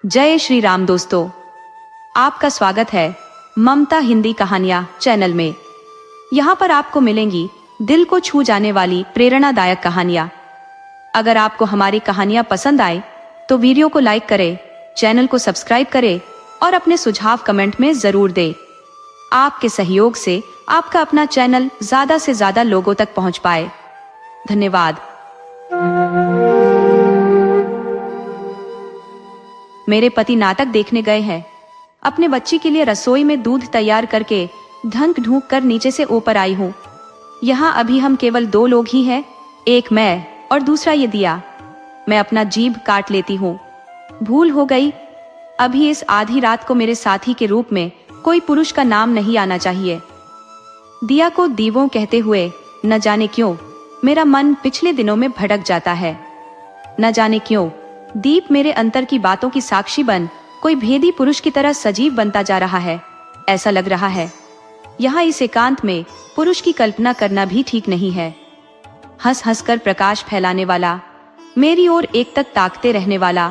जय श्री राम दोस्तों, आपका स्वागत है ममता हिंदी कहानियां चैनल में। यहाँ पर आपको मिलेंगी दिल को छू जाने वाली प्रेरणादायक कहानियां। अगर आपको हमारी कहानियां पसंद आए तो वीडियो को लाइक करें, चैनल को सब्सक्राइब करें और अपने सुझाव कमेंट में जरूर दें। आपके सहयोग से आपका अपना चैनल ज्यादा से ज्यादा लोगों तक पहुंच पाए। धन्यवाद। मेरे पति नाटक देखने गए हैं। अपने बच्ची के लिए रसोई में दूध तैयार करके ढंक ढूंक कर नीचे से ऊपर आई हूँ। यहाँ अभी हम केवल 2 लोग ही हैं, एक मैं और दूसरा ये दिया। मैं अपना जीभ काट लेती हूँ। भूल हो गई, अभी इस आधी रात को मेरे साथी के रूप में कोई पुरुष का नाम नहीं आना चाहिए। दिया को दीवों कहते हुए न जाने क्यों मेरा मन पिछले दिनों में भटक जाता है। न जाने क्यों दीप मेरे अंतर की बातों की साक्षी बन कोई भेदी पुरुष की तरह सजीव बनता जा रहा है। ऐसा लग रहा है यहाँ इस एकांत में पुरुष की कल्पना करना भी ठीक नहीं है। हंस हंस कर प्रकाश फैलाने वाला, मेरी ओर एक तक ताकते रहने वाला,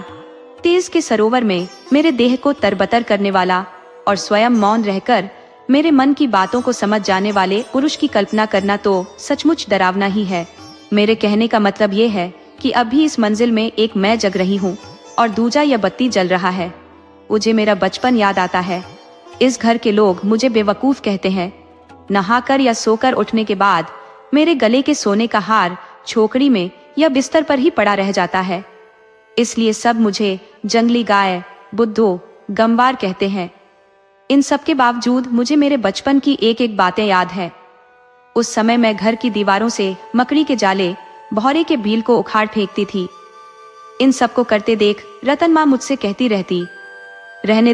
तेज के सरोवर में मेरे देह को तरबतर करने वाला और स्वयं मौन रहकर मेरे मन की बातों को समझ जाने वाले पुरुष की कल्पना करना तो सचमुच डरावना ही है। मेरे कहने का मतलब ये है कि अभी इस मंजिल में एक मैं जग रही हूँ और दूजा यह बत्ती जल रहा है। मुझे मेरा बचपन याद आता है। इस घर के लोग मुझे बेवकूफ कहते हैं। नहाकर या सोकर उठने के बाद मेरे गले के सोने का हार छोकरी में या बिस्तर पर ही पड़ा रह जाता है। इसलिए सब मुझे जंगली गाय, बुद्धू, गंवार कहते हैं। इन सब के बावजूद मुझे मेरे बचपन की एक एक बातें याद है। उस समय मैं घर की दीवारों से मकड़ी के जाले, भौरे के भील को उखाड़ फेंकती थी। इन सबको करते देख रतन माँ मुझसे कहती रहती, रहने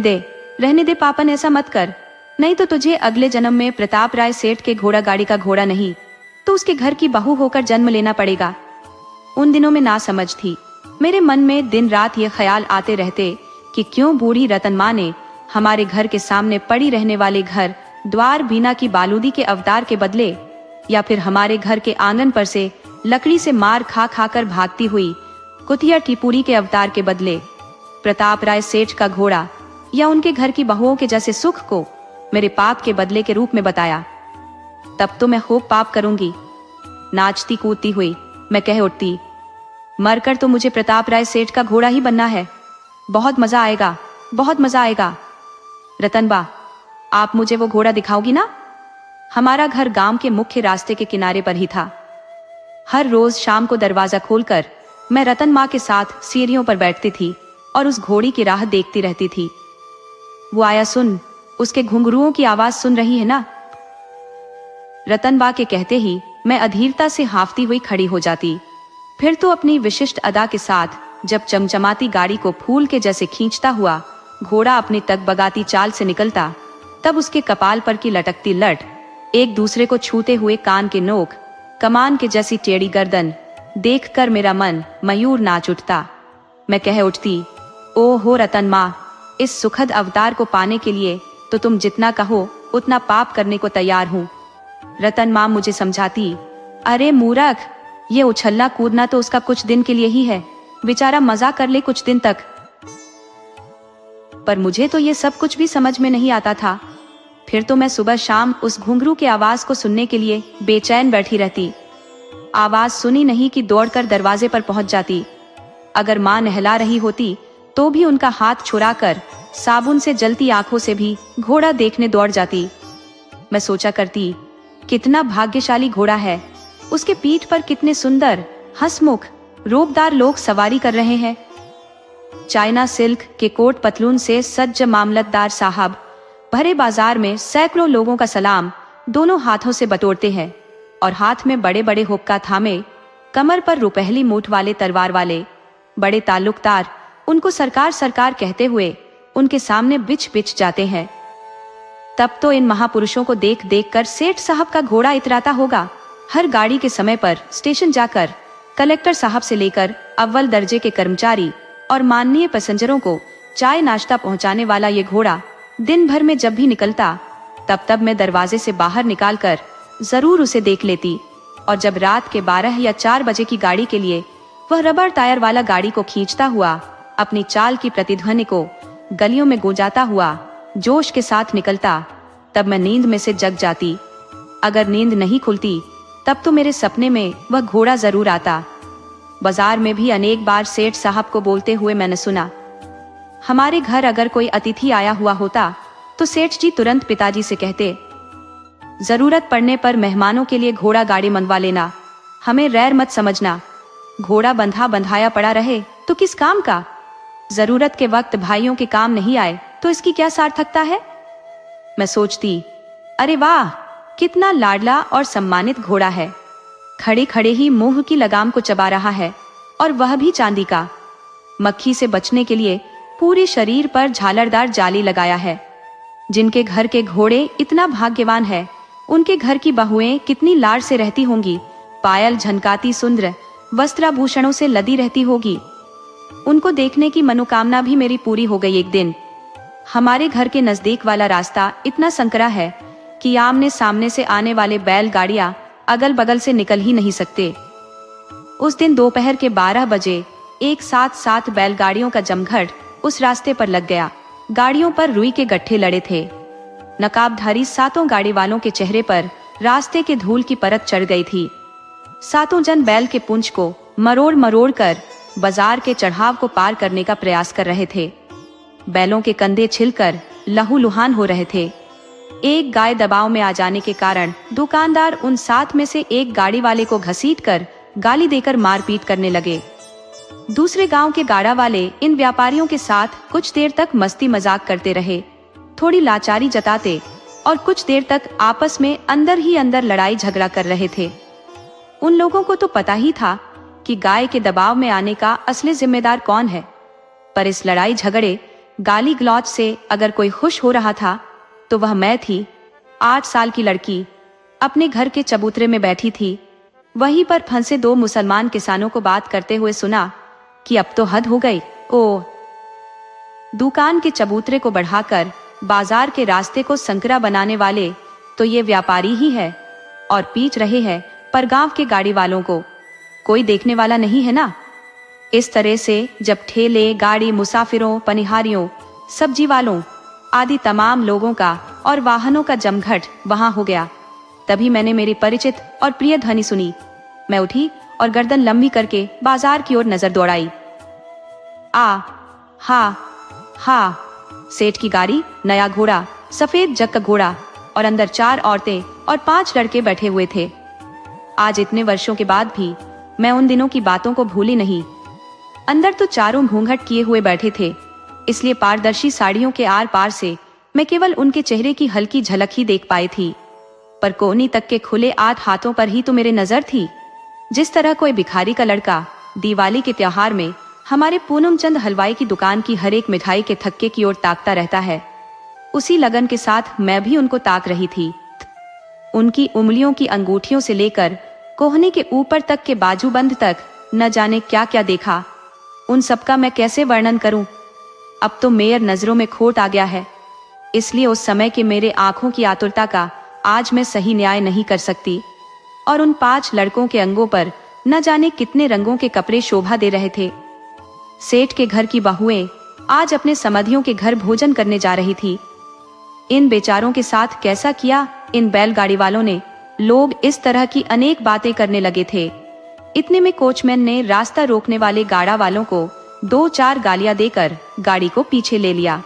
दे पापन, ऐसा मत कर, नहीं तो तुझे अगले जन्म में प्रताप राय सेठ के घोड़ा गाड़ी का घोड़ा नहीं तो उसके घर की बहू होकर जन्म लेना पड़ेगा। उन दिनों में ना समझ थी। मेरे मन में दिन रात ये ख्याल आते रहते कि क्यों बूढ़ी रतन माँ ने हमारे घर के सामने पड़ी रहने वाले घर द्वार बीना की बालूदी के अवतार के बदले, या फिर हमारे घर के आंगन पर से लकड़ी से मार खा खाकर भागती हुई कुतिया टिपूरी के अवतार के बदले प्रताप राय सेठ का घोड़ा या उनके घर की बहुओं के जैसे सुख को मेरे पाप के बदले के रूप में बताया। तब तो मैं खूब पाप करूंगी। नाचती कूदती हुई मैं कह उठती, मरकर तो मुझे प्रताप राय सेठ का घोड़ा ही बनना है। बहुत मजा आएगा, बहुत मजा आएगा। रतन बा, आप मुझे वो घोड़ा दिखाओगी ना? हमारा घर गांव के मुख्य रास्ते के किनारे पर ही था। हर रोज शाम को दरवाजा खोलकर मैं रतन माँ के साथ सीढ़ियों पर बैठती थी और उस घोड़ी की राह देखती रहती थी। वो आया सुन, उसके घुंघरुओं की आवाज सुन रही है ना? रतन बा के कहते ही मैं अधीरता से हांफती हुई खड़ी हो जाती। फिर तो अपनी विशिष्ट अदा के साथ जब चमचमाती गाड़ी को फूल के जैसे खींचता हुआ घोड़ा अपनी तगबगाती चाल से निकलता, तब उसके कपाल पर की लटकती लट, एक दूसरे को छूते हुए कान के नोक, कमान के जैसी टेढ़ी गर्दन देखकर मेरा मन मयूर नाच उठता। मैं कह उठती, ओ हो रतन माँ, इस सुखद अवतार को पाने के लिए तो तुम जितना कहो उतना पाप करने को तैयार हूँ। रतन माँ मुझे समझाती, अरे मूर्ख, ये उछलना कूदना तो उसका कुछ दिन के लिए ही है, बेचारा मजा कर ले कुछ दिन तक। पर मुझे तो ये सब कुछ भी समझ में नहीं आता था। फिर तो मैं सुबह शाम उस घुंघरू के आवाज को सुनने के लिए बेचैन बैठी रहती। आवाज सुनी नहीं कि दौड़कर दरवाजे पर पहुंच जाती। अगर माँ नहला रही होती तो भी उनका हाथ छुड़ाकर साबुन से जलती आंखों से भी घोड़ा देखने दौड़ जाती। मैं सोचा करती, कितना भाग्यशाली घोड़ा है, उसके पीठ पर कितने सुंदर, हंसमुख, रूपदार लोग सवारी कर रहे हैं। चाइना सिल्क के कोट पतलून से सज्ज मामलतदार साहब भरे बाजार में सैकड़ों लोगों का सलाम दोनों हाथों से बटोरते हैं और हाथ में बड़े बड़े हुक्का थामे, कमर पर रुपहली मूठ वाले तलवार वाले बड़े ताल्लुकदार उनको सरकार सरकार कहते हुए उनके सामने बिछ बिछ जाते हैं। तब तो इन महापुरुषों को देख देख कर सेठ साहब का घोड़ा इतराता होगा। हर गाड़ी के समय पर स्टेशन जाकर कलेक्टर साहब से लेकर अव्वल दर्जे के कर्मचारी और माननीय पैसेंजरों को चाय नाश्ता पहुंचाने वाला ये घोड़ा दिन भर में जब भी निकलता, तब मैं दरवाजे से बाहर निकालकर जरूर उसे देख लेती। और जब रात के 12 या 4 बजे की गाड़ी के लिए वह रबर टायर वाला गाड़ी को खींचता हुआ अपनी चाल की प्रतिध्वनि को गलियों में गूंजाता हुआ जोश के साथ निकलता, तब मैं नींद में से जग जाती। अगर नींद नहीं खुलती तब तो मेरे सपने में वह घोड़ा जरूर आता। बाजार में भी अनेक बार सेठ साहब को बोलते हुए मैंने सुना। हमारे घर अगर कोई अतिथि आया हुआ होता तो सेठ जी तुरंत पिताजी से कहते, जरूरत पड़ने पर मेहमानों के लिए घोड़ा गाड़ी मंगवा लेना, हमें रैर मत समझना। घोड़ा बंधा बंधाया पड़ा रहे तो किस काम का? जरूरत के वक्त भाइयों के काम नहीं आए तो इसकी क्या सार्थकता है? मैं सोचती, अरे वाह, कितना लाडला और सम्मानित घोड़ा है। खड़े खड़े ही मुंह की लगाम को चबा रहा है, और वह भी चांदी का। मक्खी से बचने के लिए पूरे शरीर पर झालरदार जाली लगाया है। जिनके घर के घोड़े इतना भाग्यवान है, उनके घर की बहुएं कितनी लाड़ से रहती होंगी। पायल झनकाती सुंदर वस्त्राभूषणों से लदी रहती होगी। उनको देखने की मनोकामना भी मेरी पूरी हो गई। एक दिन हमारे घर के नजदीक वाला रास्ता इतना संकरा है कि आमने सामने से आने वाले बैलगाड़ियां अगल बगल से निकल ही नहीं सकते। उस दिन दोपहर के 12 बजे एक साथ 7 बैलगाड़ियों का जमघट उस रास्ते पर लग गया। गाड़ियों पर रुई के गट्ठे लड़े थे। नकाबधारी 7 गाड़ी वालों के चेहरे पर रास्ते के धूल की परत चढ़ गई थी। 7 जन बैल के पुंछ को मरोड़ मरोड़ कर बाजार के चढ़ाव को पार करने का प्रयास कर रहे थे। बैलों के कंधे छिलकर लहूलुहान हो रहे थे। एक गाय दबाव में आ जाने के कारण दुकानदार उन 7 में से एक गाड़ी वाले को घसीटकर गाली देकर मारपीट करने लगे। दूसरे गांव के गाड़ा वाले इन व्यापारियों के साथ कुछ देर तक मस्ती मजाक करते रहे, थोड़ी लाचारी जताते और कुछ देर तक आपस में अंदर ही अंदर लड़ाई झगड़ा कर रहे थे। उन लोगों को तो पता ही था कि गाय के दबाव में आने का असली जिम्मेदार कौन है, पर इस लड़ाई झगड़े गाली गलौज से अगर कोई खुश हो रहा था तो वह मैं थी। 8 साल की लड़की अपने घर के चबूतरे में बैठी थी। वहीं पर फंसे 2 मुसलमान किसानों को बात करते हुए सुना कि अब तो हद हो गई। ओ, दुकान के चबूतरे को बढ़ाकर बाजार के रास्ते को संकरा बनाने वाले तो ये व्यापारी ही है, और पीट रहे हैं पर गांव के गाड़ी वालों को कोई देखने वाला नहीं है ना। इस तरह से जब ठेले, गाड़ी, मुसाफिरों, पनिहारियों, सब्जी वालों आदि तमाम लोगों का और वाहनों का जमघट वहां हो गया, तभी मैंने मेरी परिचित और प्रिय ध्वनि सुनी। मैं उठी और गर्दन लंबी करके बाजार की ओर नजर दौड़ाई। हा, सेठ की गाड़ी, नया घोड़ा, सफेद जग का घोड़ा, और अंदर 4 औरतें और 5 लड़के बैठे हुए थे। आज इतने वर्षों के बाद भी मैं उन दिनों की बातों को भूली नहीं। अंदर तो चारों घूंघट किए हुए बैठे थे, इसलिए पारदर्शी साड़ियों के आर पार से मैं केवल उनके चेहरे की हल्की झलक ही देख पाई थी। पर कोहनी तक के खुले 8 हाथों पर ही तो मेरी नजर थी। जिस तरह कोई भिखारी का लड़का दिवाली के त्योहार में हमारे पूनम चंद हलवाई की दुकान की हर एक मिठाई के थक्के की ओर ताकता रहता है, उसी लगन के साथ मैं भी उनको ताक रही थी। उनकी उंगलियों की अंगूठियों से लेकर कोहनी के ऊपर तक के बाजूबंद तक न जाने क्या क्या देखा। उन सबका मैं कैसे वर्णन करूं? अब तो मेयर नजरों में खोट आ गया है, इसलिए उस समय के मेरे आंखों की आतुरता का आज मैं सही न्याय नहीं कर सकती। और उन 5 लड़कों के अंगों पर न जाने कितने रंगों के कपड़े शोभा दे रहे थे। सेठ के घर की बहुएं आज अपने समधियों के घर भोजन करने जा रही थी। इन बेचारों के साथ कैसा किया इन बैलगाड़ी वालों ने। लोग इस तरह की अनेक बातें करने लगे थे। इतने में कोचमैन ने रास्ता रोकने वाले गाड़ा वालों को 2-4 गालियां देकर गाड़ी को पीछे ले लिया।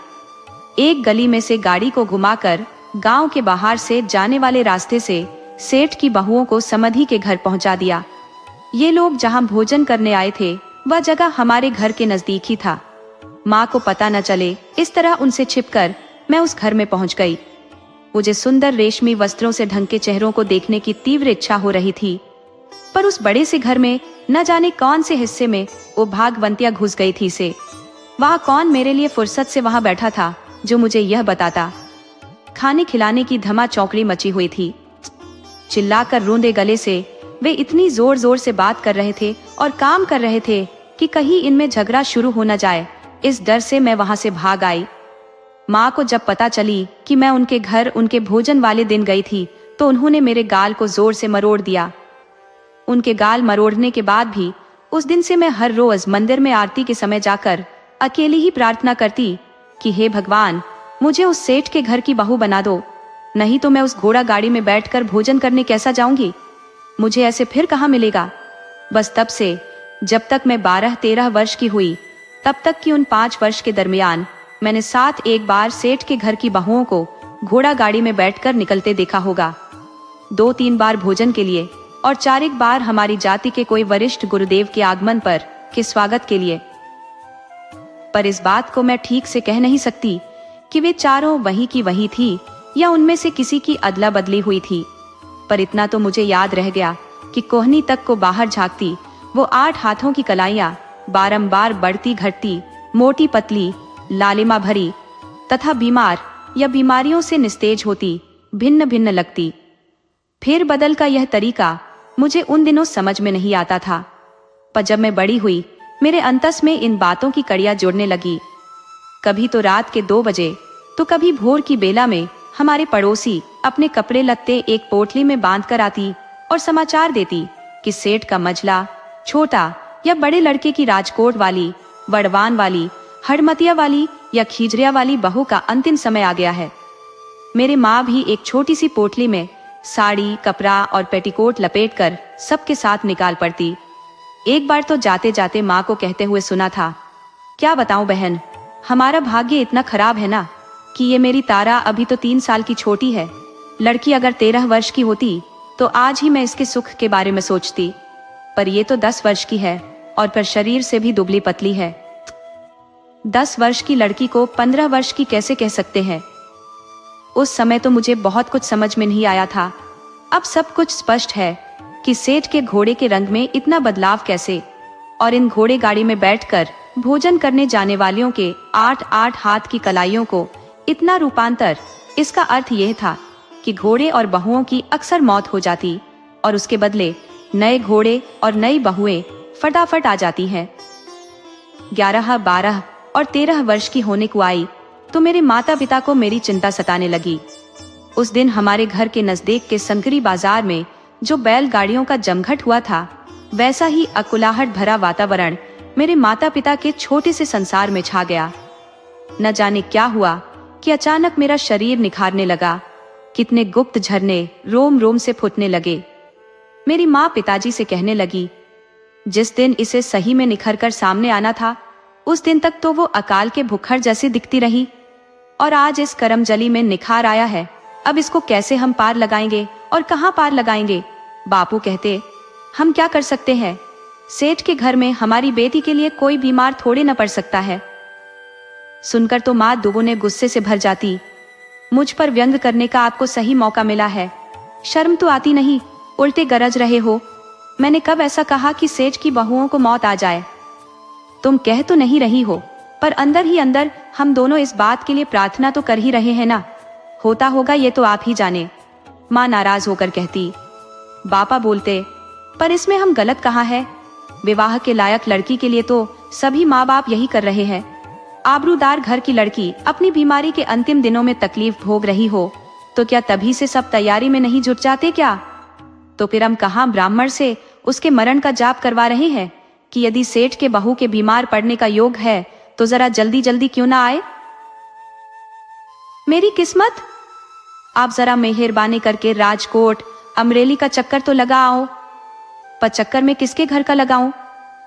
एक गली में से गाड़ी को घुमाकर गांव के बाहर से जाने वाले रास्ते से सेठ की बहुओं को समधी के घर पहुंचा दिया। ये लोग जहां भोजन करने आए थे वह जगह हमारे घर के नजदीक ही था। माँ को पता न चले, इस तरह उनसे छिपकर मैं उस घर में पहुंच गई। मुझे सुंदर रेशमी वस्त्रों से ढंके चेहरों को देखने की तीव्र इच्छा हो रही थी, पर उस बड़े से घर में न जाने कौन से हिस्से में वो भागवंतिया घुस गई थी से वहां कौन मेरे लिए फुर्सत से वहां बैठा था जो मुझे यह बताता। खाने खिलाने की धमा चौकड़ी मची हुई थी। चिल्लाकर रूंधे गले से वे इतनी जोर जोर से बात कर रहे थे और काम कर रहे थे कि कहीं इनमें झगड़ा शुरू हो न जाए। इस डर से मैं वहां से भाग आई। माँ को जब पता चली कि मैं उनके घर उनके भोजन वाले दिन गई थी तो उन्होंने मेरे गाल को जोर से मरोड़ दिया। उनके गाल मरोड़ने के बाद भी उस दिन से मैं हर रोज मंदिर में आरती के समय जाकर अकेली ही प्रार्थना करती कि हे भगवान, मुझे उस सेठ के घर की बहू बना दो, नहीं तो मैं उस घोड़ा गाड़ी में बैठकर भोजन करने कैसा जाऊंगी? मुझे ऐसे फिर कहाँ मिलेगा। बस तब से जब तक मैं 12-13 वर्ष की हुई, तब तक की उन 5 वर्ष के दरमियान मैंने 7 बार सेठ के घर की बहुओं को घोड़ा गाड़ी में बैठकर निकलते देखा होगा। 2-3 बार भोजन के लिए और 4 बार हमारी जाति के कोई वरिष्ठ गुरुदेव के आगमन पर के स्वागत के लिए। पर इस बात को मैं ठीक से कह नहीं सकती कि वे चारों वही की वही थी या उनमें से किसी की अदला बदली हुई थी। पर इतना तो मुझे याद रह गया कि कोहनी तक को बाहर झांकती वो 8 हाथों की कलाइयां बारंबार बढ़ती घटती, मोटी पतली, लालिमा भरी तथा बीमार या बीमारियों से निस्तेज होती, भिन्न भिन्न लगती। फेर बदल का यह तरीका मुझे उन दिनों समझ में नहीं आता था, पर जब मैं बड़ी हुई मेरे अंतस में इन बातों की कड़ियां जुड़ने लगी। कभी तो रात के 2 बजे तो कभी भोर की बेला में हमारे पड़ोसी अपने कपड़े लत्ते एक पोटली में बांध कर आती और समाचार देती कि सेठ का मझला, छोटा या बड़े लड़के की राजकोट वाली, बड़वान वाली, हड़मतिया वाली या खीजरिया वाली बहू का अंतिम समय आ गया है। मेरे माँ भी एक छोटी सी पोटली में साड़ी, कपड़ा और पेटीकोट लपेटकर सबके साथ निकाल पड़ती। एक बार तो जाते जाते माँ को कहते हुए सुना था, क्या बताऊं बहन, हमारा भाग्य इतना खराब है ना कि ये मेरी तारा अभी तो 3 साल की छोटी है। लड़की अगर 13 वर्ष की होती तो आज ही मैं इसके सुख के बारे में सोचती, पर ये तो 10 वर्ष की है और पर शरीर से भी दुबली पतली है। 10 वर्ष की लड़की को 15 वर्ष की कैसे कह सकते हैं? उस समय तो मुझे बहुत कुछ समझ में नहीं आया था। अब सब कुछ स्पष्ट है कि सेठ के घोड़े के रंग में इतना बदलाव कैसे, और इन घोड़े गाड़ी में बैठकर भोजन करने जाने वालियों के 8-8 हाथ की कलाइयों को इतना रूपांतर। इसका अर्थ यह था कि घोड़े और बहुओं की अक्सर मौत हो जाती और उसके बदले नए घोड़े और नई बहुएं फटाफट आ जाती हैं। 11, 12 और 13 वर्ष की होने को आई तो मेरे माता पिता को मेरी चिंता सताने लगी। उस दिन हमारे घर के नजदीक के संकरी बाजार में जो बैलगाड़ियों का जमघट हुआ था, वैसा ही अकुलाहट भरा वातावरण मेरे माता पिता के छोटे से संसार में छा गया। न जाने क्या हुआ कि अचानक मेरा शरीर निखारने लगा, कितने गुप्त झरने रोम रोम से फूटने लगे। मेरी माँ पिताजी से कहने लगी, जिस दिन इसे सही में निखर कर सामने आना था, उस दिन तक तो वो अकाल के भुक्खड़ जैसी दिखती रही, और आज इस करमजली में निखार आया है। अब इसको कैसे हम पार लगाएंगे और कहाँ पार लगाएंगे? बापू कहते, हम क्या कर सकते हैं? सेठ के घर में हमारी बेटी के लिए कोई बीमार थोड़े न पड़ सकता है। सुनकर तो माँ दुगुने गुस्से से भर जाती। मुझ पर व्यंग करने का आपको सही मौका मिला है, शर्म तो आती नहीं, उल्टे गरज रहे हो। मैंने कब ऐसा कहा कि सेठ की बहुओं को मौत आ जाए? तुम कह तो नहीं रही हो, पर अंदर ही अंदर हम दोनों इस बात के लिए प्रार्थना तो कर ही रहे हैं ना। होता होगा ये तो आप ही जाने। माँ नाराज होकर कहती। बापा बोलते, पर इसमें हम गलत कहाँ है? विवाह के लायक लड़की के लिए तो सभी माँ बाप यही कर रहे हैं। आबरूदार घर की लड़की अपनी बीमारी के अंतिम दिनों में तकलीफ भोग रही हो तो क्या तभी से सब तैयारी में नहीं जुट जाते क्या? तो फिर हम कहाँ ब्राह्मण से उसके मरण का जाप करवा रहे हैं कि यदि सेठ के बहू के बीमार पड़ने का योग है तो जरा जल्दी जल्दी क्यों ना आए? मेरी किस्मत, आप जरा मेहरबानी करके राजकोट, अमरेली का चक्कर तो लगा आओ। पर चक्कर में किसके घर का लगाऊं?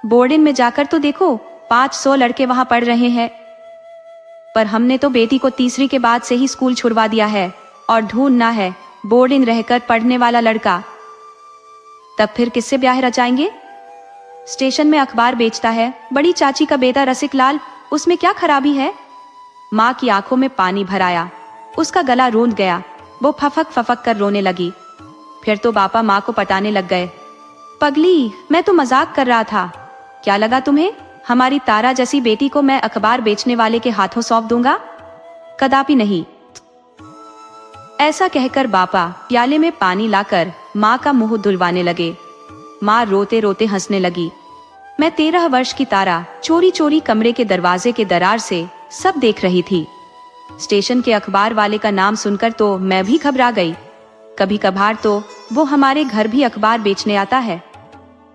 बोर्डिंग में जाकर तो देखो, 500 लड़के वहां पढ़ रहे हैं। पर हमने तो बेटी को तीसरी के बाद से ही स्कूल छुड़वा दिया है और ढूंढना है बोर्डिंग रहकर पढ़ने वाला लड़का। तब फिर किससे ब्याह रचाएंगे? स्टेशन में अखबार बेचता है बड़ी चाची का बेटा रसिक लाल, उसमें क्या खराबी है? माँ की आंखों में पानी भर आया, उसका गला रूंध गया, वो फफक फफक कर रोने लगी। फिर तो बापा माँ को पटाने लग गए। पगली, मैं तो मजाक कर रहा था। क्या लगा तुम्हें हमारी तारा जैसी बेटी को मैं अखबार बेचने वाले के हाथों सौंप दूंगा? कदापि नहीं। ऐसा कहकर बापा प्याले में पानी लाकर माँ का मुंह धुलवाने लगे। माँ रोते रोते हंसने लगी। मैं 13 वर्ष की तारा चोरी चोरी कमरे के दरवाजे के दरार से सब देख रही थी। स्टेशन के अखबार वाले का नाम सुनकर तो मैं भी घबरा गई। कभी कभार तो वो हमारे घर भी अखबार बेचने आता है।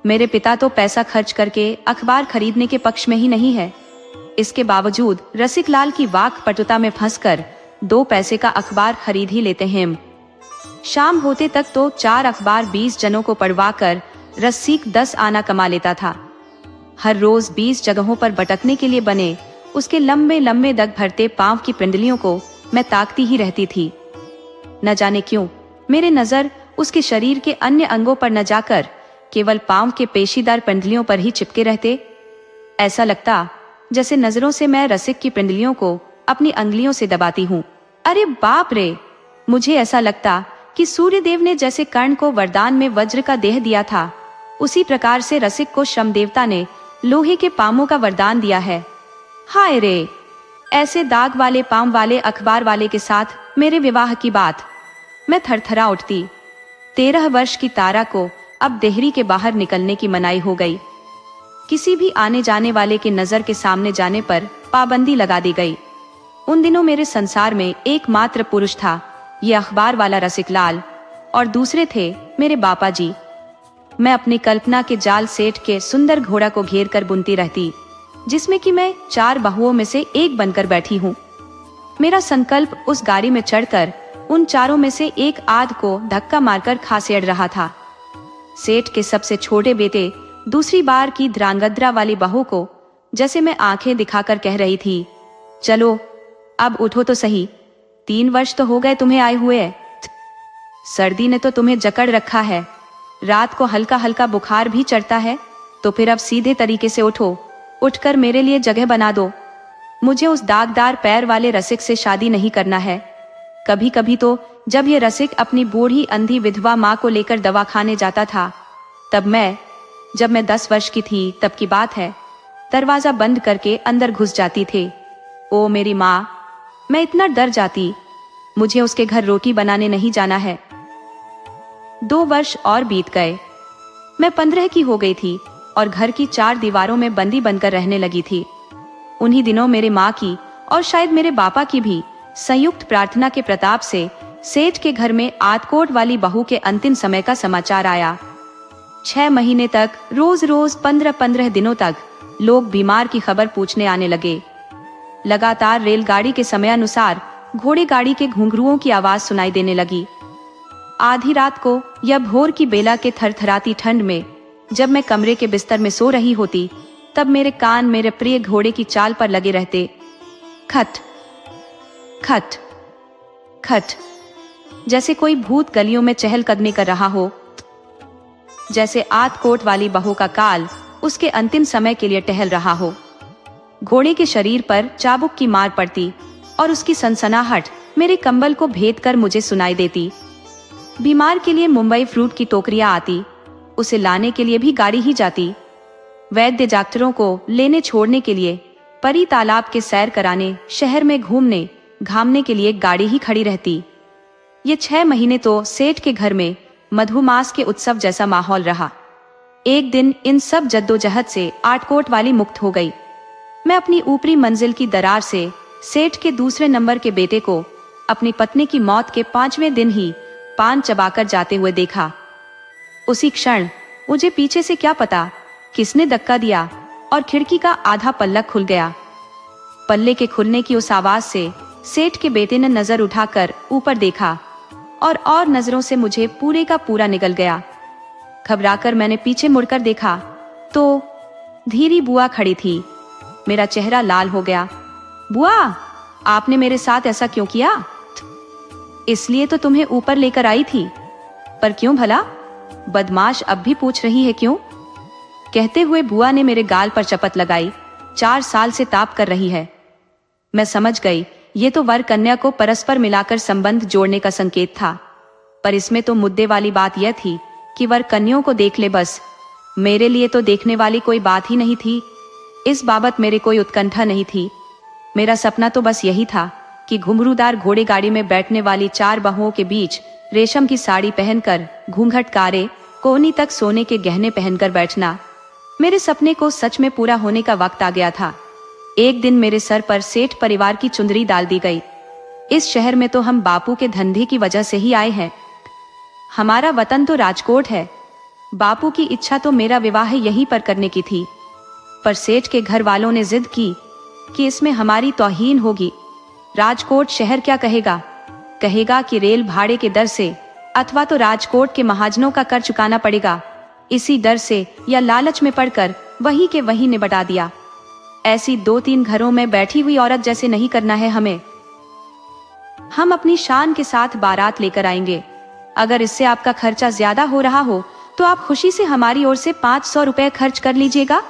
मेरे पिता तो पैसा खर्च करके अखबार खरीदने के पक्ष में ही नहीं है। इसके बावजूद रसिक लाल की वाक पटुता में फंसकर 2 पैसे का अखबार खरीद ही लेते हैं। शाम होते तक तो 4 अखबार 20 जनों को पढ़वा कर रसिक 10 आना कमा लेता था। हर रोज 20 जगहों पर भटकने के लिए बने उसके लंबे लंबे दग भरते पांव की पिंडलियों को मैं ताकती ही रहती थी। न जाने क्यों मेरे नजर उसके शरीर के अन्य अंगों पर न जाकर केवल पांव के पेशीदार पिंडलियों पर ही चिपके रहते। ऐसा लगता जैसे नजरों से मैं रसिक की पिंडलियों को अपनी अंगुलियों से दबाती हूँ। अरे बाप रे, मुझे ऐसा लगता कि सूर्यदेव ने जैसे कर्ण को वरदान में वज्र का देह दिया था, उसी प्रकार से रसिक को श्रम देवता ने लोहे के पांवों का वरदान दिया है। हाय रे, ऐसे दाग वाले पांव वाले अखबार वाले के साथ मेरे विवाह की बात। मैं थरथरा उठती। 13 वर्ष की तारा को अब देहरी के बाहर निकलने की मनाही हो गई। किसी भी आने जाने वाले के नजर के सामने जाने पर पाबंदी लगा दी गई। उन दिनों मेरे संसार में एकमात्र पुरुष था ये अखबार वाला रसिक लाल, और दूसरे थे मेरे बापा जी। मैं अपनी कल्पना के जाल सेठ के सुंदर घोड़ा को घेर कर बुनती रहती, जिसमें कि मैं 4 बहुओं में से एक बनकर बैठी हूँ। मेरा संकल्प उस गाड़ी में चढ़कर उन चारों में से एक आध को धक्का मारकर खासेड़ रहा था। सेठ के सबसे छोटे बेटे दूसरी बार की ध्रांगध्रा वाली बहू को जैसे मैं आंखें दिखाकर कह रही थी, चलो अब उठो तो सही, 3 वर्ष तो हो गए तुम्हें आए हुए। सर्दी ने तो तुम्हें जकड़ रखा है, रात को हल्का हल्का बुखार भी चढ़ता है, तो फिर अब सीधे तरीके से उठो, उठकर मेरे लिए जगह बना दो। मुझे उस दागदार पैर वाले रसिक से शादी नहीं करना है। कभी कभी तो जब ये रसिक अपनी बूढ़ी अंधी विधवा माँ को लेकर दवाखाने जाता था, जब मैं 10 वर्ष की थी तब की बात है, दरवाजा बंद करके अंदर घुस जाती थे। ओ मेरी माँ, मैं इतना डर जाती। मुझे उसके घर रोटी बनाने नहीं जाना है। 2 वर्ष और बीत गए। मैं 15 की हो गई थी और घर की 4 दीवारों में बंदी बनकर रहने लगी थी। उन्हीं दिनों मेरे माँ की और शायद मेरे बापा की भी संयुक्त प्रार्थना के प्रताप से सेठ के घर में आदकोट वाली बहू के अंतिम समय का समाचार आया। 6 महीने तक रोज रोज 15-15 दिनों तक लोग बीमार की खबर पूछने आने लगे। लगातार रेलगाड़ी के समय अनुसार घोड़े गाड़ी के घुंघरुओं की आवाज सुनाई देने लगी। आधी रात को या भोर की बेला के थरथराती ठंड में जब मैं कमरे के बिस्तर में सो रही होती, तब मेरे कान मेरे प्रिय घोड़े की चाल पर लगे रहते। खट खट खट, जैसे कोई भूत गलियों में चहलकदमी कर रहा हो, जैसे आदकोट वाली बहू का काल उसके अंतिम समय के लिए टहल रहा हो। घोड़े के शरीर पर चाबुक की मार पड़ती और उसकी सनसनाहट मेरे कंबल को भेद कर मुझे सुनाई देती। बीमार के लिए मुंबई फ्रूट की टोकरियां आती, उसे लाने के लिए भी गाड़ी ही जाती। वैद्य डॉक्टरों को लेने छोड़ने के लिए, परी तालाब के सैर कराने, शहर में घूमने घामने के लिए गाड़ी ही खड़ी रहती। ये 6 महीने तो सेठ के घर में मधुमास के उत्सव जैसा माहौल रहा। एक दिन इन सब जद्दोजहद से आटकोट वाली मुक्त हो गई। मैं अपनी ऊपरी मंजिल की दरार से सेठ के दूसरे नंबर के बेटे को अपनी पत्नी की मौत के 5वें दिन ही पान चबाकर जाते हुए देखा। उसी क्षण मुझे पीछे से क्या पता किसने धक्का दिया और खिड़की का आधा पल्ला खुल गया। पल्ले के खुलने की उस आवाज से सेठ के बेटे ने नजर उठाकर ऊपर देखा और नजरों से मुझे पूरे का पूरा निगल गया। घबराकर मैंने पीछे मुड़कर देखा तो धीरी बुआ खड़ी थी। मेरा चेहरा लाल हो गया। बुआ, आपने मेरे साथ ऐसा क्यों किया? इसलिए तो तुम्हें ऊपर लेकर आई थी। पर क्यों भला? बदमाश अब भी पूछ रही है क्यों? कहते हुए बुआ ने मेरे गाल पर चपत लगाई। 4 साल से ताप कर रही है। मैं समझ गई ये तो वर कन्या को परस्पर मिलाकर संबंध जोड़ने का संकेत था। पर इसमें तो मुद्दे वाली बात यह थी कि वर कन्याओं को देख ले बस। मेरे लिए तो देखने वाली कोई बात ही नहीं थी। इस बाबत मेरे कोई उत्कंठा नहीं थी। मेरा सपना तो बस यही था कि घुंघरूदार घोड़े गाड़ी में बैठने वाली 4 बहुओं के बीच रेशम की साड़ी पहनकर, घूंघट कारे, कोहनी तक सोने के गहने पहनकर बैठना। मेरे सपने को सच में पूरा होने का वक्त आ गया था। एक दिन मेरे सर पर सेठ परिवार की चुंदरी डाल दी गई। इस शहर में तो हम बापू के धंधे की वजह से ही आए हैं। हमारा वतन तो राजकोट है। बापू की इच्छा तो मेरा विवाह यहीं पर करने की थी, पर सेठ के घर वालों ने जिद की। कि इसमें हमारी तौहीन होगी। राजकोट शहर क्या कहेगा? कहेगा कि रेल भाड़े के दर से अथवा तो राजकोट के महाजनों का कर चुकाना पड़ेगा। इसी डर से या लालच में पड़कर वहीं के वहीं निपटा दिया। ऐसी 2-3 घरों में बैठी हुई औरत जैसे नहीं करना है हमें। हम अपनी शान के साथ बारात लेकर आएंगे। अगर इससे आपका खर्चा ज्यादा हो रहा हो तो आप खुशी से हमारी ओर से 500 रुपए खर्च कर लीजिएगा।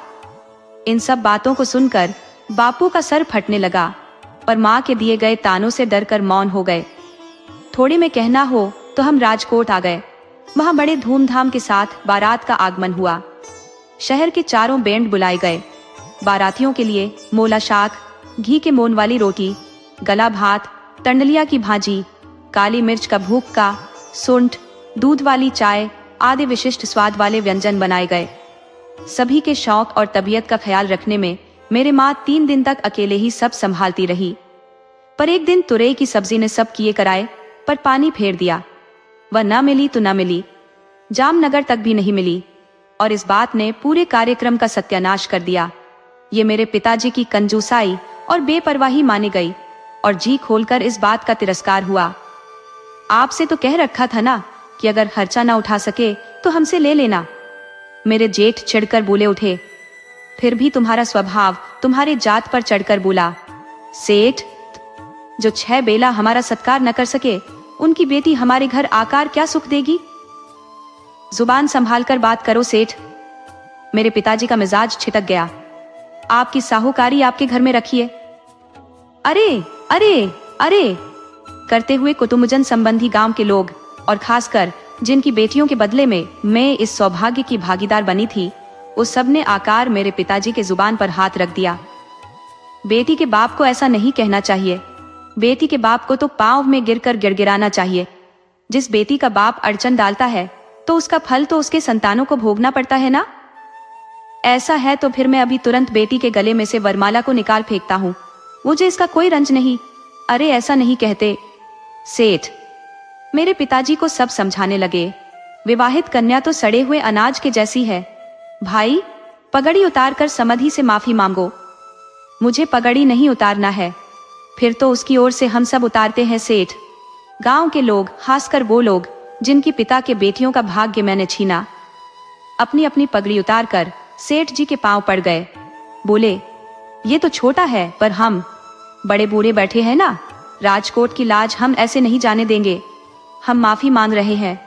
इन सब बातों को सुनकर बापू का सर फटने लगा, पर माँ के दिए गए तानों से डरकर मौन हो गए। थोड़े में कहना हो तो हम राजकोट आ गए। वहां बड़े धूमधाम के साथ बारात का आगमन हुआ। शहर के चारों बैंड बुलाए गए। बारातियों के लिए मोला शाक, घी के मोन वाली रोटी, गला भात, टंडलिया की भाजी, काली मिर्च का भूक्का, सुंठ, दूध वाली चाय आदि विशिष्ट स्वाद वाले व्यंजन बनाए गए। सभी के शौक और तबीयत का ख्याल रखने में मेरे माँ 3 दिन तक अकेले ही सब संभालती रही। पर एक दिन तुरई की सब्जी ने सब किए कराए पर पानी फेर दिया। वह न मिली तो न मिली, जामनगर तक भी नहीं मिली, और इस बात ने पूरे कार्यक्रम का सत्यानाश कर दिया। ये मेरे पिताजी की कंजूसाई और बेपरवाही मानी गई और जी खोलकर इस बात का तिरस्कार हुआ। आपसे तो कह रखा था ना कि अगर खर्चा ना उठा सके तो हमसे ले लेना। मेरे जेठ चिढ़कर बोले उठे। फिर भी तुम्हारा स्वभाव तुम्हारे जात पर चढ़कर बोला, सेठ, जो 6 बेला हमारा सत्कार न कर सके उनकी बेटी हमारे घर आकार क्या सुख देगी? जुबान संभाल कर बात करो सेठ। मेरे पिताजी का मिजाज छिटक गया। आपकी साहूकारी आपके घर में रखिए। अरे अरे अरे करते हुए कुतुबजन संबंधी गांव के लोग और खासकर जिनकी बेटियों के बदले में मैं इस सौभाग्य की भागीदार बनी थी, उस सब ने आकार मेरे पिताजी के जुबान पर हाथ रख दिया। बेटी के बाप को ऐसा नहीं कहना चाहिए। बेटी के बाप को तो पांव में गिरकर गिड़गिड़ाना चाहिए। जिस बेटी का बाप अड़चन डालता है तो उसका फल तो उसके संतानों को भोगना पड़ता है ना। ऐसा है तो फिर मैं अभी तुरंत बेटी के गले में से वरमाला को निकाल फेंकता हूँ। मुझे इसका कोई रंज नहीं। अरे ऐसा नहीं कहते सेठ। मेरे पिताजी को सब समझाने लगे। विवाहित कन्या तो सड़े हुए अनाज के जैसी है। भाई, पगड़ी उतार कर समधि से माफी मांगो। मुझे पगड़ी नहीं उतारना है। फिर तो उसकी ओर से हम सब उतारते हैं सेठ। गांव के लोग, खासकर वो लोग जिनकी पिता के बेटियों का भाग्य मैंने छीना, अपनी अपनी पगड़ी उतार कर सेठ जी के पांव पड़ गए। बोले, ये तो छोटा है पर हम बड़े बूढ़े बैठे हैं ना, राजकोट की लाज हम ऐसे नहीं जाने देंगे। हम माफी मांग रहे हैं।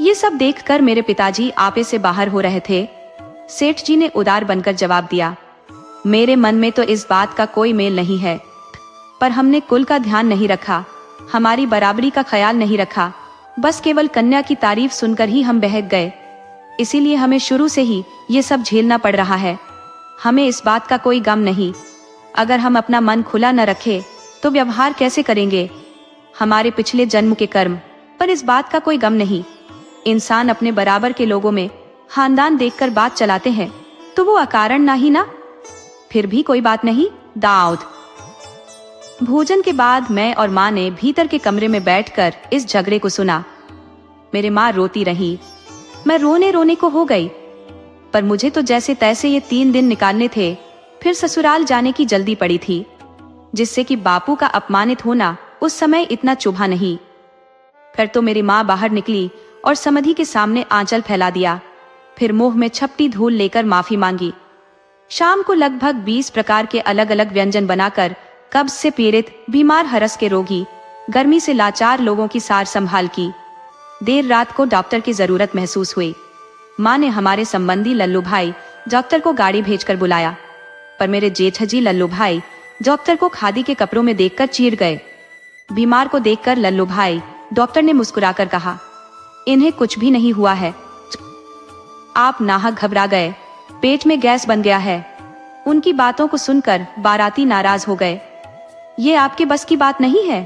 ये सब देखकर मेरे पिताजी आपे से बाहर हो रहे थे। सेठ जी ने उदार बनकर जवाब दिया, मेरे मन में तो इस बात का कोई मेल नहीं है, पर हमने कुल का ध्यान नहीं रखा, हमारी बराबरी का ख्याल नहीं रखा। बस केवल कन्या की तारीफ सुनकर ही हम बहक गए। इसीलिए हमें शुरू से ही ये सब झेलना पड़ रहा है। हमें इस बात का कोई गम नहीं। अगर हम अपना मन खुला न रखे तो व्यवहार कैसे करेंगे? हमारे पिछले जन्म के कर्म, पर इस बात का कोई गम नहीं। इंसान अपने बराबर के लोगों में खानदान देखकर बात चलाते हैं तो वो अकारण ना ही ना। फिर भी कोई बात नहीं, दाऊद। भोजन के बाद मैं और माँ ने भीतर के कमरे में बैठकर इस झगड़े को सुना। मेरे माँ रोती रही, मैं रोने रोने को हो गई। पर मुझे तो जैसे तैसे ये 3 दिन निकालने थे, फिर ससुराल जाने की जल्दी पड़ी थी, जिससे कि बापू का अपमानित होना उस समय इतना चुभा नहीं। फिर तो मेरी माँ बाहर निकली और समधि के सामने आंचल फैला दिया। फिर मुंह में छपटी धूल लेकर माफी मांगी। शाम को लगभग 20 प्रकार के अलग अलग व्यंजन बनाकर कब्ज से पीड़ित, बीमार, हरस के रोगी, गर्मी से लाचार लोगों की सार संभाल की। देर रात को डॉक्टर की जरूरत महसूस हुई। माँ ने हमारे संबंधी लल्लू भाई डॉक्टर को गाड़ी भेजकर बुलाया, पर मेरे जेठजी लल्लू भाई डॉक्टर को खादी के कपड़ों में देखकर चीर गए। बीमार को देखकर लल्लू भाई डॉक्टर ने मुस्कुराकर कहा, इन्हें कुछ भी नहीं हुआ है। आप नाहक घबरा गए, पेट में गैस बन गया है। उनकी बातों को सुनकर बाराती नाराज हो गए। ये आपके बस की बात नहीं है,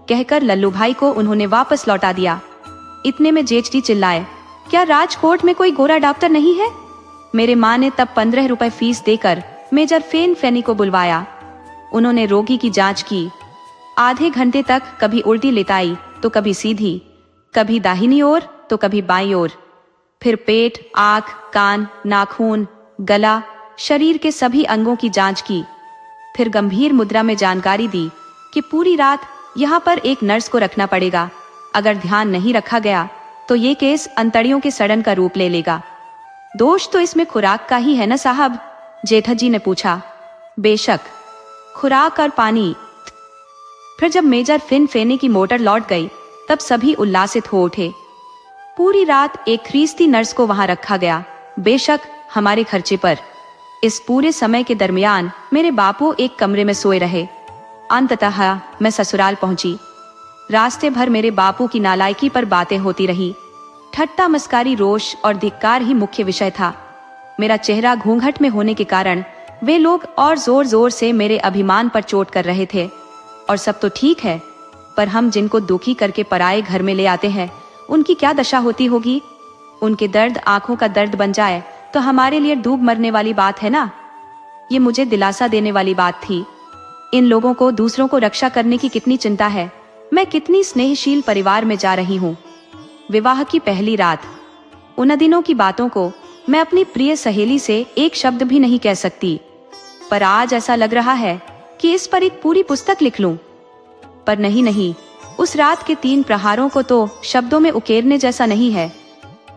कहकर लल्लू भाई को उन्होंने वापस लौटा दिया। इतने में जेठजी चिल्लाए, क्या राजकोट में कोई गोरा डॉक्टर नहीं है? मेरे माँ ने तब 15 रुपए फीस देकर मेजर फेन फैनी को बुलवाया। उन्होंने रोगी की जांच की। आधे घंटे तक कभी उल्टी लेटाई तो कभी सीधी, कभी दाहिनी ओर तो कभी बाईं ओर। फिर पेट, आंख, कान, नाखून, गला, शरीर के सभी अंगों की जांच की। फिर गंभीर मुद्रा में जानकारी दी कि पूरी रात यहाँ पर एक नर्स को रखना पड़ेगा। अगर ध्यान नहीं रखा गया तो ये केस अंतड़ियों के सड़न का रूप ले लेगा। दोष तो इसमें खुराक का ही है ना साहब? जेठा जी ने पूछा। बेशक, खुराक और पानी। फिर जब मेजर फिन फेने की मोटर लौट गई तब सभी उल्लासित हो उठे। पूरी रात एक ख्रीस्ती नर्स को वहां रखा गया, बेशक हमारे खर्चे पर। इस पूरे समय के दरमियान मेरे बापू एक कमरे में सोए रहे। अंततः मैं ससुराल पहुंची। रास्ते भर मेरे बापू की नालायकी पर बातें होती रही। ठट्टा मस्कारी, रोष और धिक्कार ही मुख्य विषय था। मेरा चेहरा घूंघट में होने के कारण वे लोग और जोर जोर से मेरे अभिमान पर चोट कर रहे थे। और सब तो ठीक है, पर हम जिनको दुखी करके पराए घर में ले आते हैं उनकी क्या दशा होती होगी? उनके दर्द आंखों का दर्द बन जाए तो हमारे लिए डूब मरने वाली बात है ना। ये मुझे दिलासा देने वाली बात थी। इन लोगों को दूसरों को रक्षा करने की कितनी चिंता है। मैं कितनी स्नेहशील परिवार में जा रही हूँ। विवाह की पहली रात। उन दिनों की बातों को मैं अपनी प्रिय सहेली से एक शब्द भी नहीं कह सकती, पर आज ऐसा लग रहा है कि इस पर एक पूरी पुस्तक लिख लूं। पर नहीं, उस रात के 3 प्रहारों को तो शब्दों में उकेरने जैसा नहीं है।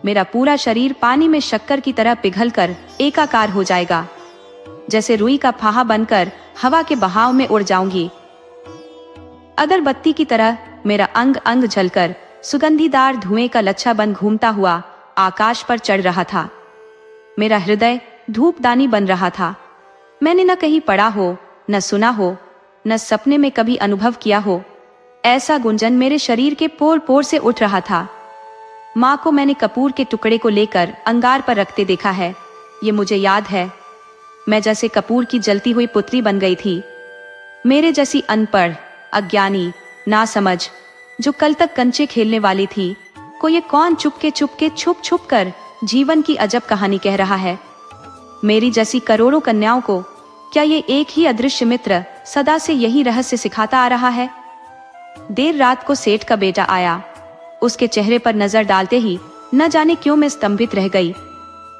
मेरा पूरा शरीर पानी में शक्कर की तरह पिघलकर एकाकार हो जाएगा। जैसे रुई का फाहा बनकर हवा के बहाव में उड़ जाऊंगी। अगरबत्ती की तरह मेरा अंग अंग जलकर सुगंधीदार धुएं का लच्छा बन घूमता हुआ आकाश पर चढ़ रहा था। मेरा हृदय धूपदानी बन रहा था। मैंने न कहीं पढ़ा हो, न सुना हो, न सपने में कभी अनुभव किया हो। ऐसा गुंजन मेरे शरीर के पोर पोर से उठ रहा था। माँ को मैंने कपूर के टुकड़े को लेकर अंगार पर रखते देखा है। ये मुझे याद है। मैं जैसे कपूर की जलती हुई पुतली बन गई थी। मेरे जैसी अनपढ़, अज्ञानी, नासमझ, जो कल तक कंचे खेलने वाली थी, को ये कौन चुपके छुप छुप कर जीवन की अजब कहानी कह रहा है। मेरी जैसी करोड़ों कन्याओं को क्या ये एक ही अदृश्य मित्र सदा से यही रहस्य सिखाता आ रहा है? देर रात को सेठ का बेटा आया। उसके चेहरे पर नजर डालते ही न जाने क्यों मैं स्तंभित रह गई।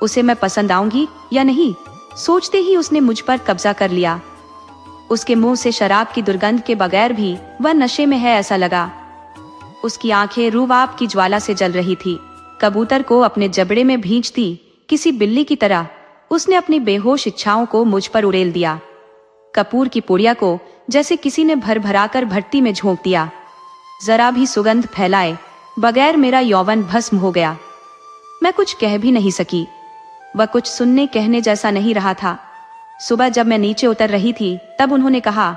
उसे मैं पसंद आऊंगी या नहीं, सोचते ही उसने मुझ पर कब्जा कर लिया। उसके मुंह से शराब की दुर्गंध के बगैर भी वह नशे में है ऐसा लगा। उसकी आंखें रूबाब की ज्वाला से जल रही थी। कबूतर को अपने जबड़े में भींचती किसी बिल्ली की तरह उसने अपनी बेहोश इच्छाओं को मुझ पर उड़ेल दिया। कपूर की पुड़िया को जैसे किसी ने भर भराकर भट्टी में झोंक दिया। जरा भी सुगंध फैलाए बगैर मेरा यौवन भस्म हो गया। मैं कुछ कह भी नहीं सकी। वह कुछ सुनने कहने जैसा नहीं रहा था। सुबह जब मैं नीचे उतर रही थी तब उन्होंने कहा,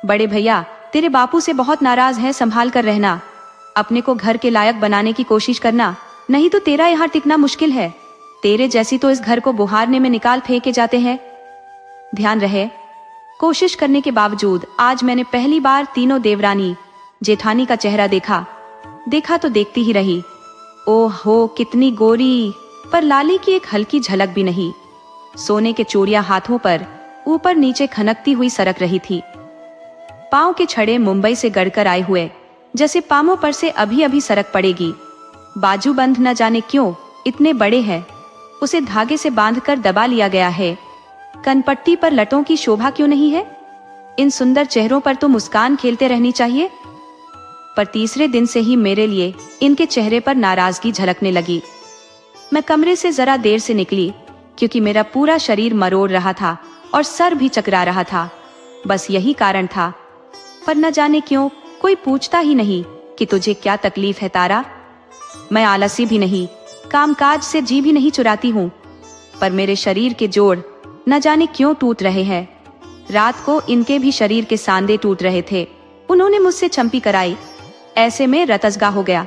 बड़े भैया तेरे बापू से बहुत नाराज हैं, संभाल कर रहना। अपने को घर के लायक बनाने की कोशिश करना, नहीं तो तेरा यहाँ टिकना मुश्किल है। तेरे जैसी तो इस घर को बुहारने में निकाल फेंके जाते हैं। ध्यान रहे, कोशिश करने के बावजूद आज मैंने पहली बार तीनों देवरानी जेठानी का चेहरा देखा तो देखती ही रही। ओहो, कितनी गोरी, पर लाली की एक हल्की झलक भी नहीं। सोने के चूड़ियां हाथों पर ऊपर नीचे खनकती हुई सरक रही थी। पांव के छड़े मुंबई से गड़कर आए हुए, जैसे पामों पर से अभी अभी सरक पड़ेगी। बाजूबंद न जाने क्यों इतने बड़े हैं, उसे धागे से बांधकर दबा लिया गया है। कनपट्टी पर लटों की शोभा क्यों नहीं है? इन सुंदर चेहरों पर तो मुस्कान खेलते रहनी चाहिए। पर तीसरे दिन से ही मेरे लिए इनके चेहरे पर नाराजगी झलकने लगी। मैं कमरे से जरा देर से निकली क्योंकि मेरा पूरा शरीर मरोड़ रहा था और सर भी चकरा रहा था। बस यही कारण था। पर न जाने क्यों कोई पूछता ही नहीं कि तुझे क्या तकलीफ है तारा। मैं आलसी भी नहीं, कामकाज से जी भी नहीं चुराती हूँ, पर मेरे शरीर के जोड़ न जाने क्यों टूट रहे हैं। रात को इनके भी शरीर के सांधे टूट रहे थे। उन्होंने मुझसे चंपी कराई। ऐसे में रतसगा हो गया।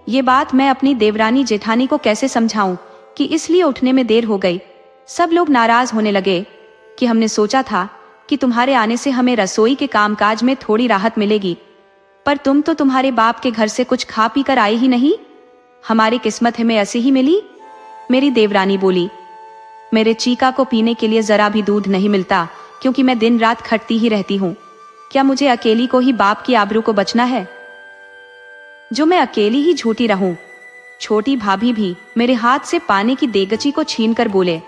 ये बात मैं अपनी देवरानी जेठानी को कैसे समझाऊं कि इसलिए उठने में देर हो गई। सब लोग नाराज होने लगे कि हमने सोचा था कि तुम्हारे आने से हमें रसोई के कामकाज में थोड़ी राहत मिलेगी, पर तुम तो तुम्हारे बाप के घर से कुछ खा पी कर आई ही नहीं। हमारी किस्मत हमें ऐसे ही मिली। मेरी देवरानी बोली, मेरे चीका को पीने के लिए जरा भी दूध नहीं मिलता क्योंकि मैं दिन रात खटती ही रहती हूँ। क्या मुझे अकेली को ही बाप की आबरू को बचना है, जो मैं अकेली ही झूठी रहूं? छोटी भाभी भी मेरे हाथ से पानी की देगची को छीन कर बोले,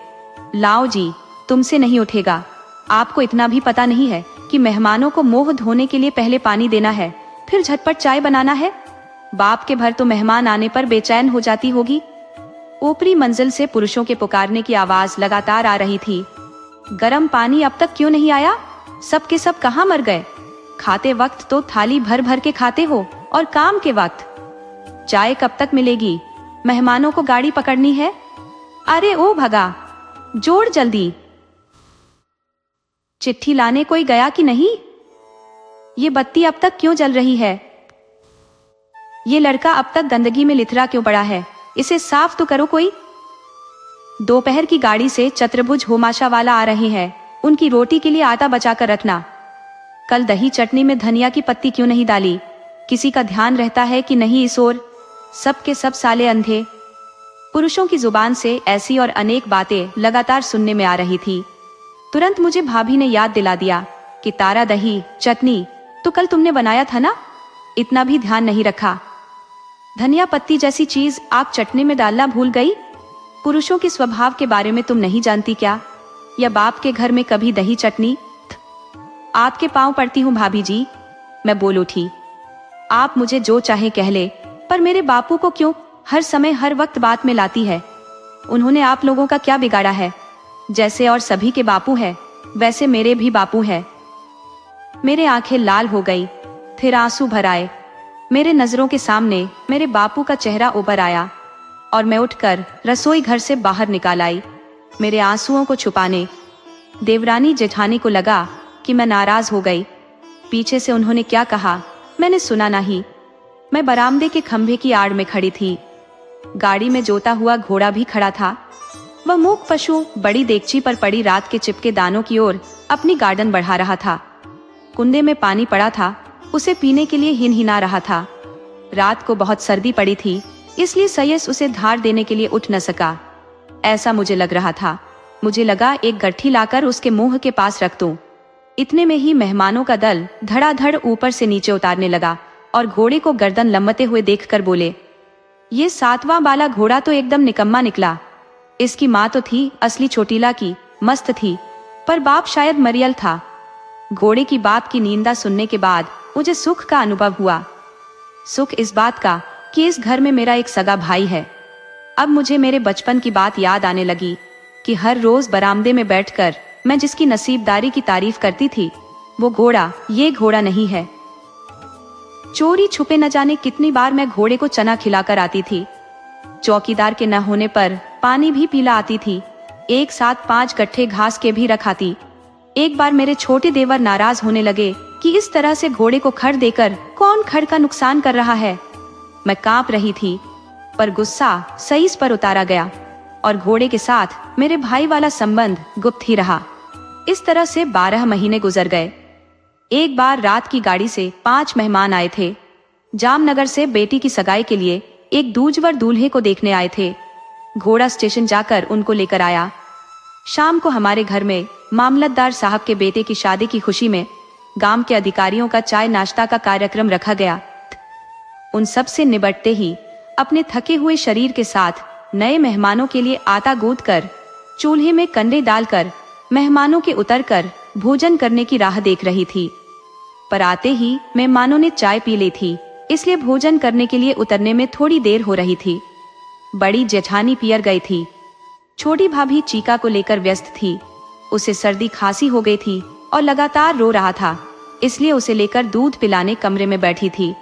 लाओ जी, तुमसे नहीं उठेगा। आपको इतना भी पता नहीं है कि मेहमानों को मुंह धोने के लिए पहले पानी देना है, फिर झटपट चाय बनाना है। बाप के भर तो मेहमान आने पर बेचैन हो जाती होगी। ऊपरी मंजिल से पुरुषों के पुकारने की आवाज लगातार आ रही थी। गर्म पानी अब तक क्यों नहीं आया? सब के सब कहाँ मर गए? खाते वक्त तो थाली भर भर के खाते हो, और काम के वक्त चाय कब तक मिलेगी? मेहमानों को गाड़ी पकड़नी है। अरे ओ भगा, जोड़ जल्दी। चिट्ठी लाने कोई गया कि नहीं? ये बत्ती अब तक क्यों जल रही है? ये लड़का अब तक गंदगी में लिथरा क्यों पड़ा है? इसे साफ तो करो कोई। दोपहर की गाड़ी से चतुर्भुज होमाशा वाला आ रहे हैं। उनकी रोटी के लिए आटा बचाकर रखना। कल दही चटनी में धनिया की पत्ती क्यों नहीं डाली? किसी का ध्यान रहता है कि नहीं इस ओर? सब के सब साले अंधे। पुरुषों की जुबान से ऐसी और अनेक बातें लगातार सुनने में आ रही थी। तुरंत मुझे भाभी ने याद दिला दिया कि तारा दही चटनी तो कल तुमने बनाया था ना, इतना भी ध्यान नहीं रखा। धनिया पत्ती जैसी चीज आप चटनी में डालना भूल गई? पुरुषों के स्वभाव के बारे में तुम नहीं जानती क्या? या बाप के घर में कभी दही चटनी? आपके पांव पड़ती हूँ भाभी जी, मैं बोल उठी। आप मुझे जो चाहे कह ले, पर मेरे बापू को क्यों हर समय हर वक्त बात में लाती है? उन्होंने आप लोगों का क्या बिगाड़ा है? जैसे और सभी के बापू है, वैसे मेरे भी बापू है। मेरे आंखें लाल हो गई, फिर आंसू भर आए। मेरे नजरों के सामने मेरे बापू का चेहरा उभर आया और मैं उठकर रसोई घर से बाहर निकाल आई, मेरे आंसुओं को छुपाने। देवरानी जेठानी को लगा कि मैं नाराज हो गई। पीछे से उन्होंने क्या कहा मैंने सुना नहीं। मैं बरामदे के खंभे की आड़ में खड़ी थी। गाड़ी में जोता हुआ घोड़ा भी खड़ा था। वह मूक पशु बड़ी देगची पर पड़ी रात के चिपके दानों की ओर अपनी गार्डन बढ़ा रहा था। कुंडे में पानी पड़ा था, उसे पीने के लिए हिनहिना रहा था। रात को बहुत सर्दी पड़ी थी, इसलिए सयस उसे धार देने के लिए उठ न सका, ऐसा मुझे लग रहा था। मुझे लगा एक गट्ठी लाकर उसके मुंह के पास रख दूं। इतने में ही मेहमानों का दल धड़ाधड़ ऊपर से नीचे उतारने लगा और घोड़े को गर्दन लम्बते हुए देखकर बोले, ये 7वां बाला घोड़ा तो एकदम निकम्मा निकला। इसकी माँ तो थी असली चोटीला की, मस्त थी, पर बाप शायद मरियल था। घोड़े की बात की निंदा सुनने के बाद मुझे सुख का अनुभव हुआ। सुख इस बात का कि इस घर में मेरा एक सगा भाई है। अब मुझे मेरे बचपन की बात याद आने लगी कि हर रोज बरामदे में बैठकर मैं जिसकी नसीबदारी की तारीफ करती थी, वो घोड़ा ये घोड़ा नहीं है। चोरी छुपे न जाने कितनी बार मैं घोड़े को चना खिलाकर आती थी। चौकीदार के न होने पर पानी भी पिला आती थी। एक साथ 5 गट्ठे घास के भी रखाती। एक बार मेरे छोटे देवर नाराज होने लगे कि इस तरह से घोड़े को खड़ देकर कौन खड़ का नुकसान कर रहा है। मैं कांप रही थी, पर गुस्सा सईस पर उतारा गया और घोड़े के साथ मेरे भाई वाला संबंध गुप्त ही रहा। इस तरह से 12 महीने गुजर गए। एक बार रात की गाड़ी से 5 मेहमान आए थे। जामनगर से बेटी की सगाई के लिए एक दूजवर दूल्हे को देखने आए थे। घोड़ा स्टेशन जाकर उनको लेकर आया। शाम को हमारे घर में मामलतदार साहब के बेटे की शादी की खुशी में गांव के अधिकारियों का चाय नाश्ता का कार्यक्रम रखा गया। उन सब से निबटते ही अपने थके हुए शरीर के साथ नए मेहमानों के लिए आटा गूंथ कर चूल्हे में कंडे डालकर मेहमानों के उतरकर भोजन करने की राह देख रही थी। पर आते ही मेहमानों ने चाय पी ली थी, इसलिए भोजन करने के लिए उतरने में थोड़ी देर हो रही थी। बड़ी जेठानी पियर गई थी। छोटी भाभी चीका को लेकर व्यस्त थी। उसे सर्दी खांसी हो गई थी और लगातार रो रहा था, इसलिए उसे लेकर दूध पिलाने कमरे में बैठी थी।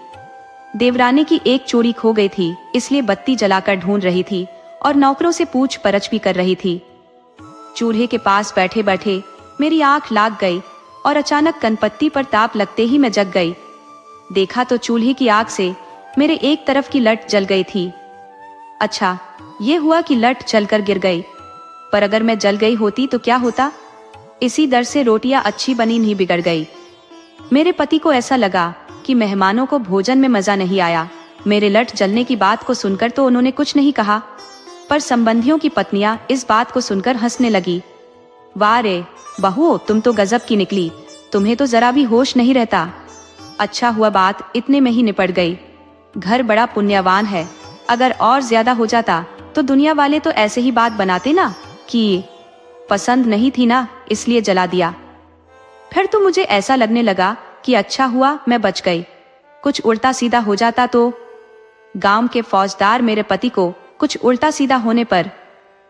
देवरानी की एक चोरी खो गई थी, इसलिए बत्ती जलाकर ढूंढ रही थी और नौकरों से पूछ परछ भी कर रही थी। चूल्हे के पास बैठे बैठे मेरी आंख लाग गई और अचानक कनपत्ती पर ताप लगते ही मैं जग गई। देखा तो चूल्हे की आग से मेरे एक तरफ की लट जल गई थी। अच्छा, ये हुआ कि लट जलकर गिर गई, पर अगर मैं जल गई होती तो क्या होता? इसी डर से रोटियां अच्छी बनी नहीं बिगड़ गई। मेरे पति को ऐसा लगा कि मेहमानों को भोजन में मजा नहीं आया। मेरे लट जलने की बात को सुनकर तो उन्होंने कुछ नहीं कहा, पर संबंधियों की पत्नियां इस बात को सुनकर हंसने लगी। वाह रे बहू, तुम तो गजब की निकली, तुम्हें तो जरा भी होश नहीं रहता। अच्छा हुआ बात इतने में ही निपट गई। घर बड़ा पुण्यवान है, अगर और ज्यादा हो जाता तो दुनिया वाले तो ऐसे ही बात बनाते ना कि पसंद नहीं थी ना, इसलिए जला दिया। फिर तो मुझे ऐसा लगने लगा कि अच्छा हुआ मैं बच गई। कुछ उल्टा सीधा हो जाता तो। गांव के फौजदार मेरे पति को कुछ उल्टा सीधा होने पर,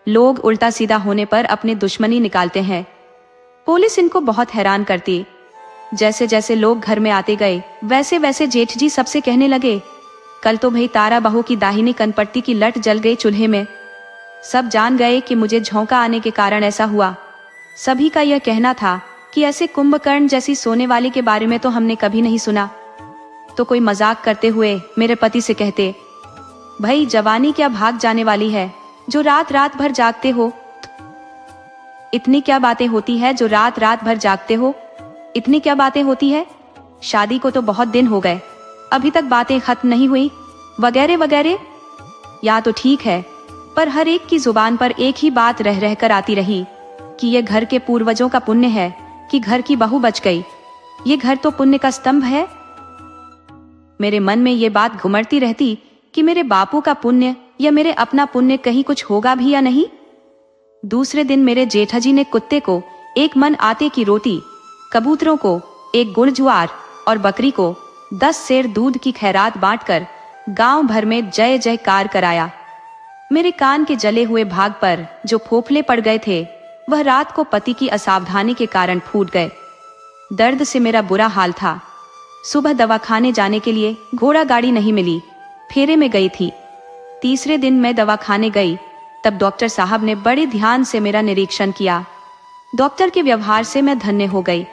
लोग उल्टा सीधा होने पर अपने दुश्मनी निकालते हैं। पुलिस इनको बहुत हैरान करती। जैसे जैसे लोग घर में आते गए वैसे वैसे जेठ जी सबसे कहने लगे, कल तो भाई तारा बहू की दाहिनी कनपट्टी की लट जल गई चूल्हे में। सब जान गए कि मुझे झोंका आने के कारण ऐसा हुआ। सभी का यह कहना था कि ऐसे कुंभकर्ण जैसी सोने वाले के बारे में तो हमने कभी नहीं सुना। तो कोई मजाक करते हुए मेरे पति से कहते, भाई जवानी क्या भाग जाने वाली है जो रात रात भर जागते हो। इतनी क्या बातें होती है जो रात रात भर जागते हो। इतनी क्या बातें होती है, शादी को तो बहुत दिन हो गए, अभी तक बातें खत्म नहीं हुई, वगैरह वगैरह। या तो ठीक है, पर हर एक की जुबान पर एक ही बात रह रह कर आती रही कि ये घर के पूर्वजों का पुण्य है कि घर की बहू बच गई। ये घर तो पुण्य का स्तंभ है। मेरे मन में ये बात घुमड़ती रहती कि मेरे बापू का पुण्य या मेरे अपना पुण्य कहीं कुछ होगा भी या नहीं। दूसरे दिन मेरे जेठाजी ने कुत्ते को एक मन आटे की रोटी, कबूतरों को एक गुड़ ज्वार और बकरी को 10 सेर दूध की खैरात बांटकर गांव भर में जय जयकार कराया। मेरे कान के जले हुए भाग पर जो फोफले पड़ गए थे वह रात को पति की असावधानी के कारण फूट गए। दर्द से मेरा बुरा हाल था। सुबह दवाखाने जाने के लिए घोड़ा गाड़ी नहीं मिली, फेरे में गई थी। तीसरे दिन मैं दवाखाने गई तब डॉक्टर साहब ने बड़े ध्यान से मेरा निरीक्षण किया। डॉक्टर के व्यवहार से मैं धन्य हो गई।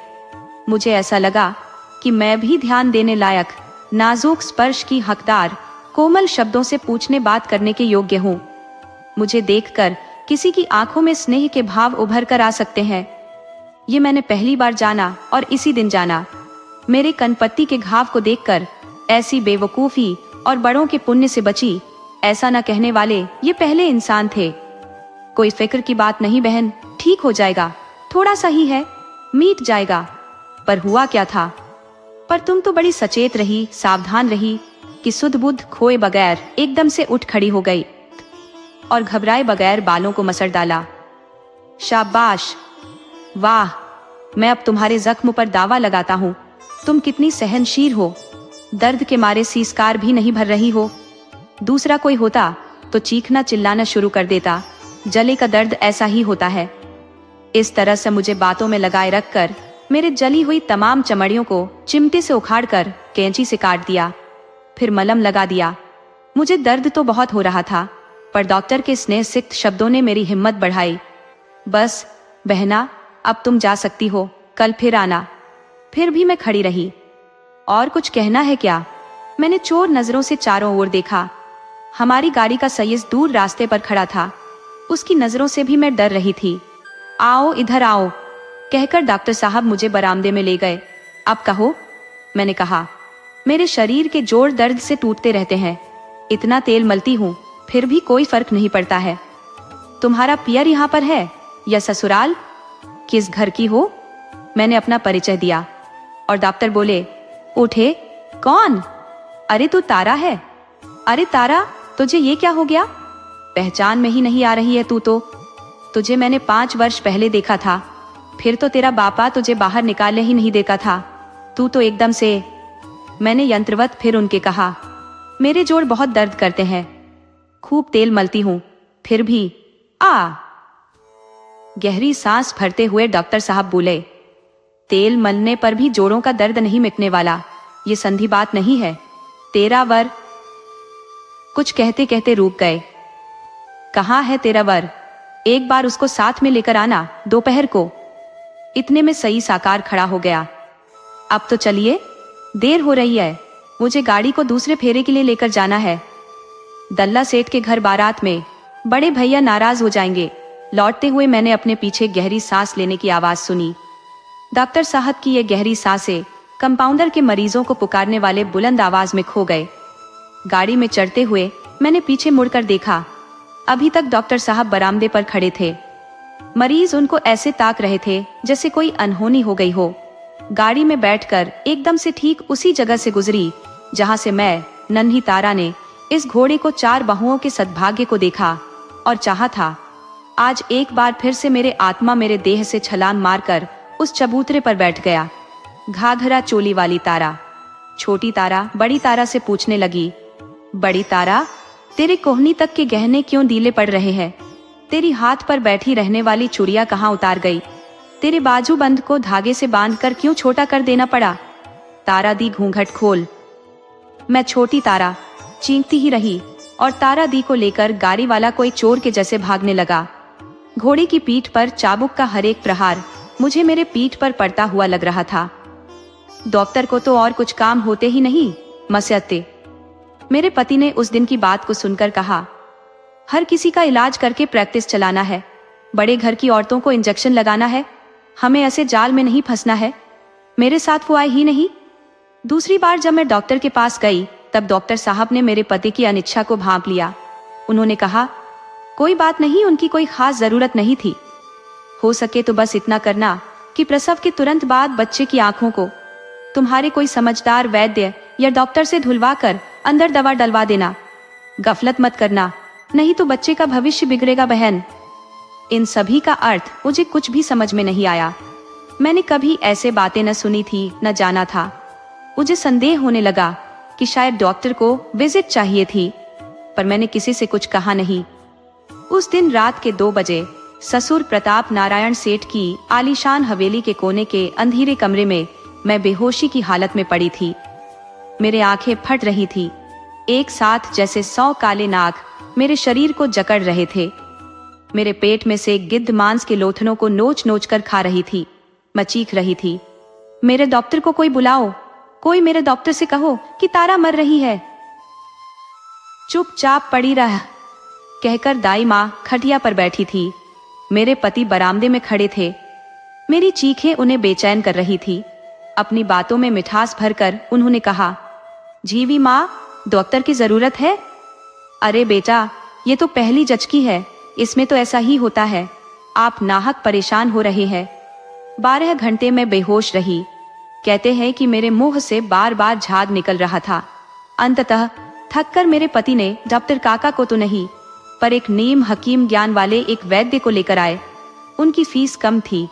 मुझे ऐसा लगा कि मैं भी ध्यान देने लायक, नाजुक स्पर्श की हकदार, कोमल शब्दों से पूछने बात करने के योग्य हूँ। मुझे देखकर किसी की आंखों में स्नेह के भाव उभर कर आ सकते हैं। ये मैंने पहली बार जाना और इसी दिन जाना। मेरे कनपट्टी के घाव को देखकर ऐसी बेवकूफी और बड़ों के पुण्य से बची ऐसा न कहने वाले ये पहले इंसान थे। कोई फिक्र की बात नहीं बहन, ठीक हो जाएगा, थोड़ा सा ही है, मीट जाएगा। पर हुआ क्या था। पर तुम तो बड़ी सचेत रही, सावधान रही कि सुध बुद्ध खोए बगैर एकदम से उठ खड़ी हो गई और घबराए बगैर बालों को मसड़ डाला। शाबाश, वाह, मैं अब तुम्हारे जख्म पर दावा लगाता हूँ। तुम कितनी सहनशील हो, दर्द के मारे सीसकार भी नहीं भर रही हो। दूसरा कोई होता तो चीखना चिल्लाना शुरू कर देता। जले का दर्द ऐसा ही होता है। इस तरह से मुझे बातों में लगाए रखकर मेरे जली हुई तमाम चमड़ियों को चिमटे से उखाड़कर कैंची से काट दिया, फिर मलहम लगा दिया। मुझे दर्द तो बहुत हो रहा था, पर डॉक्टर के स्नेहसिक्त शब्दों ने मेरी हिम्मत बढ़ाई। बस बहना, अब तुम जा सकती हो, कल फिर आना। फिर भी मैं खड़ी रही। और कुछ कहना है क्या? मैंने चोर नजरों से चारों ओर देखा। हमारी गाड़ी का सैयद दूर रास्ते पर खड़ा था। उसकी नजरों से भी मैं डर रही थी। आओ इधर आओ, कहकर डॉक्टर साहब मुझे बरामदे में ले गए। अब कहो, मैंने कहा। मेरे शरीर के जोड़ दर्द से टूटते रहते हैं। इतना तेल मलती हूँ फिर भी कोई फर्क नहीं पड़ता है। तुम्हारा पियर यहाँ पर है या ससुराल? किस घर की हो? मैंने अपना परिचय दिया और डॉक्टर बोले, उठे, कौन? अरे तू तारा है। अरे तारा, तुझे ये क्या हो गया? पहचान में ही नहीं आ रही है तू तो। तुझे मैंने 5 वर्ष पहले देखा था, फिर तो तेरा बापा तुझे बाहर निकालने ही नहीं देता था। तू तो एकदम से। मैंने यंत्रवत फिर उनके कहा, मेरे जोड़ बहुत दर्द करते हैं, खूब तेल मलती हूँ, फिर भी। गहरी सांस भरते हुए डॉक्टर साहब बोले, तेल मलने पर भी जोड़ों का दर्द नहीं मिटने वाला, ये संधि बात नहीं है। तेरा वर। कुछ कहते कहते रुक गए। कहाँ है तेरा वर? एक बार उसको साथ में लेकर आना, दोपहर को। इतने में सही साकार खड़ा हो गया। अब तो चलिए, देर हो रही है, मुझे गाड़ी को दूसरे फेरे के लिए लेकर जाना है। दल्ला सेठ के घर बारात में बड़े भैया नाराज हो जाएंगे। लौटते हुए मैंने अपने पीछे गहरी सांस लेने की आवाज सुनी। डॉक्टर साहब की ये गहरी सांसें कंपाउंडर के मरीजों को पुकारने वाले बुलंद आवाज में खो गए। गाड़ी में चढ़ते हुए मैंने पीछे मुड़कर देखा। अभी तक डॉक्टर साहब बरामदे पर खड़े थे। मरीज उनको ऐसे ताक रहे थे जैसे कोई अनहोनी हो गई हो। गाड़ी में बैठकर एकदम से ठीक उसी जगह से गुजरी जहां से मैं, नन्ही तारा ने इस घोड़े को 4 बहुओं के सद्भाग्य को देखा और चाहा था। आज एक बार फिर से मेरे आत्मा मेरे देह से छलांग मारकर उस चबूतरे पर बैठ गया। घाघरा चोली वाली तारा, छोटी तारा बड़ी तारा से पूछने लगी, बड़ी तारा, तेरे कोहनी तक के गहने क्यों ढीले पड़ रहे हैं? तेरी हाथ पर बैठी रहने वाली चूड़ियां कहाँ उतार गई? तेरे बाजूबंद को धागे से बांधकर क्यों छोटा कर देना पड़ा? तारा दी घूंघट खोल। मैं छोटी तारा चीखती ही रही और तारा दी को लेकर गाड़ी वाला कोई चोर के जैसे भागने लगा। घोड़े की पीठ पर चाबुक का हर एक प्रहार मुझे मेरे पीठ पर पड़ता हुआ लग रहा था। डॉक्टर को तो और कुछ काम होते ही नहीं, मस्यते। मेरे पति ने उस दिन की बात को सुनकर कहा, हर किसी का इलाज करके प्रैक्टिस चलाना है, बड़े घर की औरतों को इंजेक्शन लगाना है, हमें ऐसे जाल में नहीं फंसना है। मेरे साथ वो आए ही नहीं। दूसरी बार जब मैं डॉक्टर के पास गई तब डॉक्टर साहब ने मेरे पति की अनिच्छा को भांप लिया। उन्होंने कहा, कोई बात नहीं, उनकी कोई खास जरूरत नहीं थी। हो सके तो बस इतना करना कि प्रसव के तुरंत बाद बच्चे की आंखों को तुम्हारे कोई समझदार वैद्य या डॉक्टर से धुलवा कर अंदर दवा डलवा देना। गफलत मत करना, नहीं तो बच्चे का भविष्य बिगड़ेगा बहन। इन सभी का अर्थ मुझे कुछ भी समझ में नहीं आया। मैंने कभी ऐसे बातें न सुनी थी न जाना था। मुझे संदेह होने लगा कि शायद डॉक्टर को विजिट चाहिए थी, पर मैंने किसी से कुछ कहा नहीं। उस दिन रात के 2 बजे ससुर प्रताप नारायण सेठ की आलीशान हवेली के कोने के अंधेरे कमरे में मैं बेहोशी की हालत में पड़ी थी। मेरे आंखें फट रही थी, एक साथ जैसे 100 काले नाग मेरे शरीर को जकड़ रहे थे। मेरे पेट में से गिद्ध मांस के लोथनों को नोच नोच कर खा रही थी। मैं चीख रही थी, मेरे डॉक्टर को कोई बुलाओ, कोई मेरे डॉक्टर से कहो कि तारा मर रही है। चुपचाप पड़ी रह, कहकर दाई माँ खटिया पर बैठी थी। मेरे पति बरामदे में खड़े थे। मेरी चीखें उन्हें बेचैन कर रही थी। अपनी बातों में मिठास भरकर उन्होंने कहा, जीवी माँ, डॉक्टर की जरूरत है? अरे बेटा, ये तो पहली जचकी है, इसमें तो ऐसा ही होता है। आप नाहक परेशान हो रहे हैं। 12 घंटे में बेहोश रही। कहते हैं कि मेरे मुंह से बार बार झाग निकल रहा था। अंततः थककर मेरे पति ने डॉक्टर काका को तो नहीं, पर एक नीम हकीम ज्ञान वाले एक वैद्य को लेकर आए। उनकी फीस कम थी।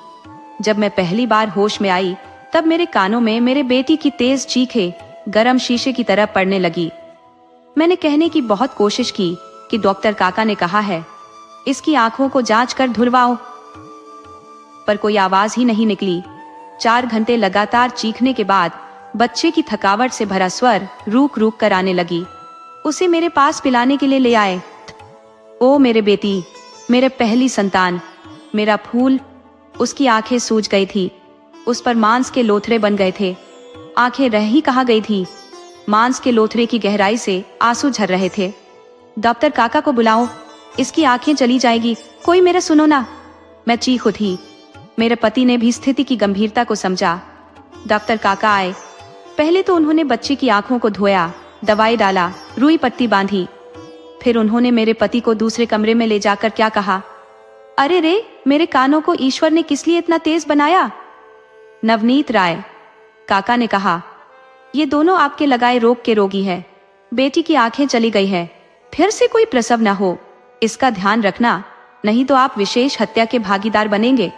जब मैं पहली बार होश में आई तब मेरे कानों में मेरे बेटी की तेज चीखें गरम शीशे की तरह पड़ने लगी। मैंने कहने की बहुत कोशिश की कि डॉक्टर काका ने कहा है इसकी आंखों को जांच कर धुलवाओ, पर कोई आवाज ही नहीं निकली। 4 घंटे लगातार चीखने के बाद बच्चे की थकावट से भरा स्वर रूक रूक कर आने लगी। उसे मेरे पास पिलाने के लिए ले आए। ओ मेरे बेटी, मेरे पहली संतान, मेरा फूल। उसकी आंखें सूज गई थी। उस पर मांस के लोथरे बन गए थे। आंखें रह ही कहाँ गई थी। मांस के लोथरे की गहराई से आंसू झर रहे थे। डॉक्टर काका को बुलाओ, इसकी आंखें चली जाएगी, कोई मेरा सुनो ना। मैं चीख उठी। मेरे पति ने भी स्थिति की गंभीरता को समझा। डॉक्टर काका आए। पहले तो उन्होंने बच्चे की आंखों को धोया, दवाई डाला, रुई पट्टी बांधी। फिर उन्होंने मेरे पति को दूसरे कमरे में ले जाकर क्या कहा, अरे रे, मेरे कानों को ईश्वर ने किस लिए इतना तेज बनाया? नवनीत राय, काका ने कहा, ये दोनों आपके लगाए रोग के रोगी है। बेटी की आंखें चली गई है, फिर से कोई प्रसव न हो, इसका ध्यान रखना, नहीं तो आप विशेष हत्या के भागीदार बनेंगे।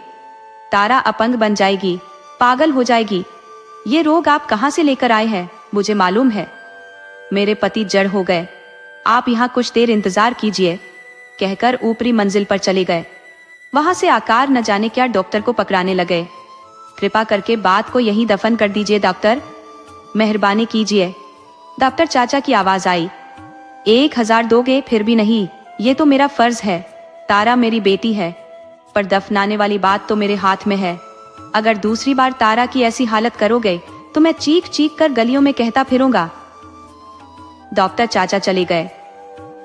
तारा अपंग बन जाएगी, पागल हो जाएगी। ये रोग आप कहां से लेकर आए हैं, मुझे मालूम है। मेरे पति जड़ हो गए। आप यहाँ कुछ देर इंतजार कीजिए, कहकर ऊपरी मंजिल पर चले गए। वहां से आकार न जाने क्या डॉक्टर को पकड़ाने लगे। कृपा करके बात को यहीं दफन कर दीजिए डॉक्टर, मेहरबानी कीजिए। डॉक्टर चाचा की आवाज आई। 1000 दोगे फिर भी नहीं, ये तो मेरा फर्ज है। तारा मेरी बेटी है, पर दफनाने वाली बात तो मेरे हाथ में है। अगर दूसरी बार तारा की ऐसी हालत करोगे तो मैं चीख चीख कर गलियों में कहता फिरूंगा। डॉक्टर चाचा चले गए।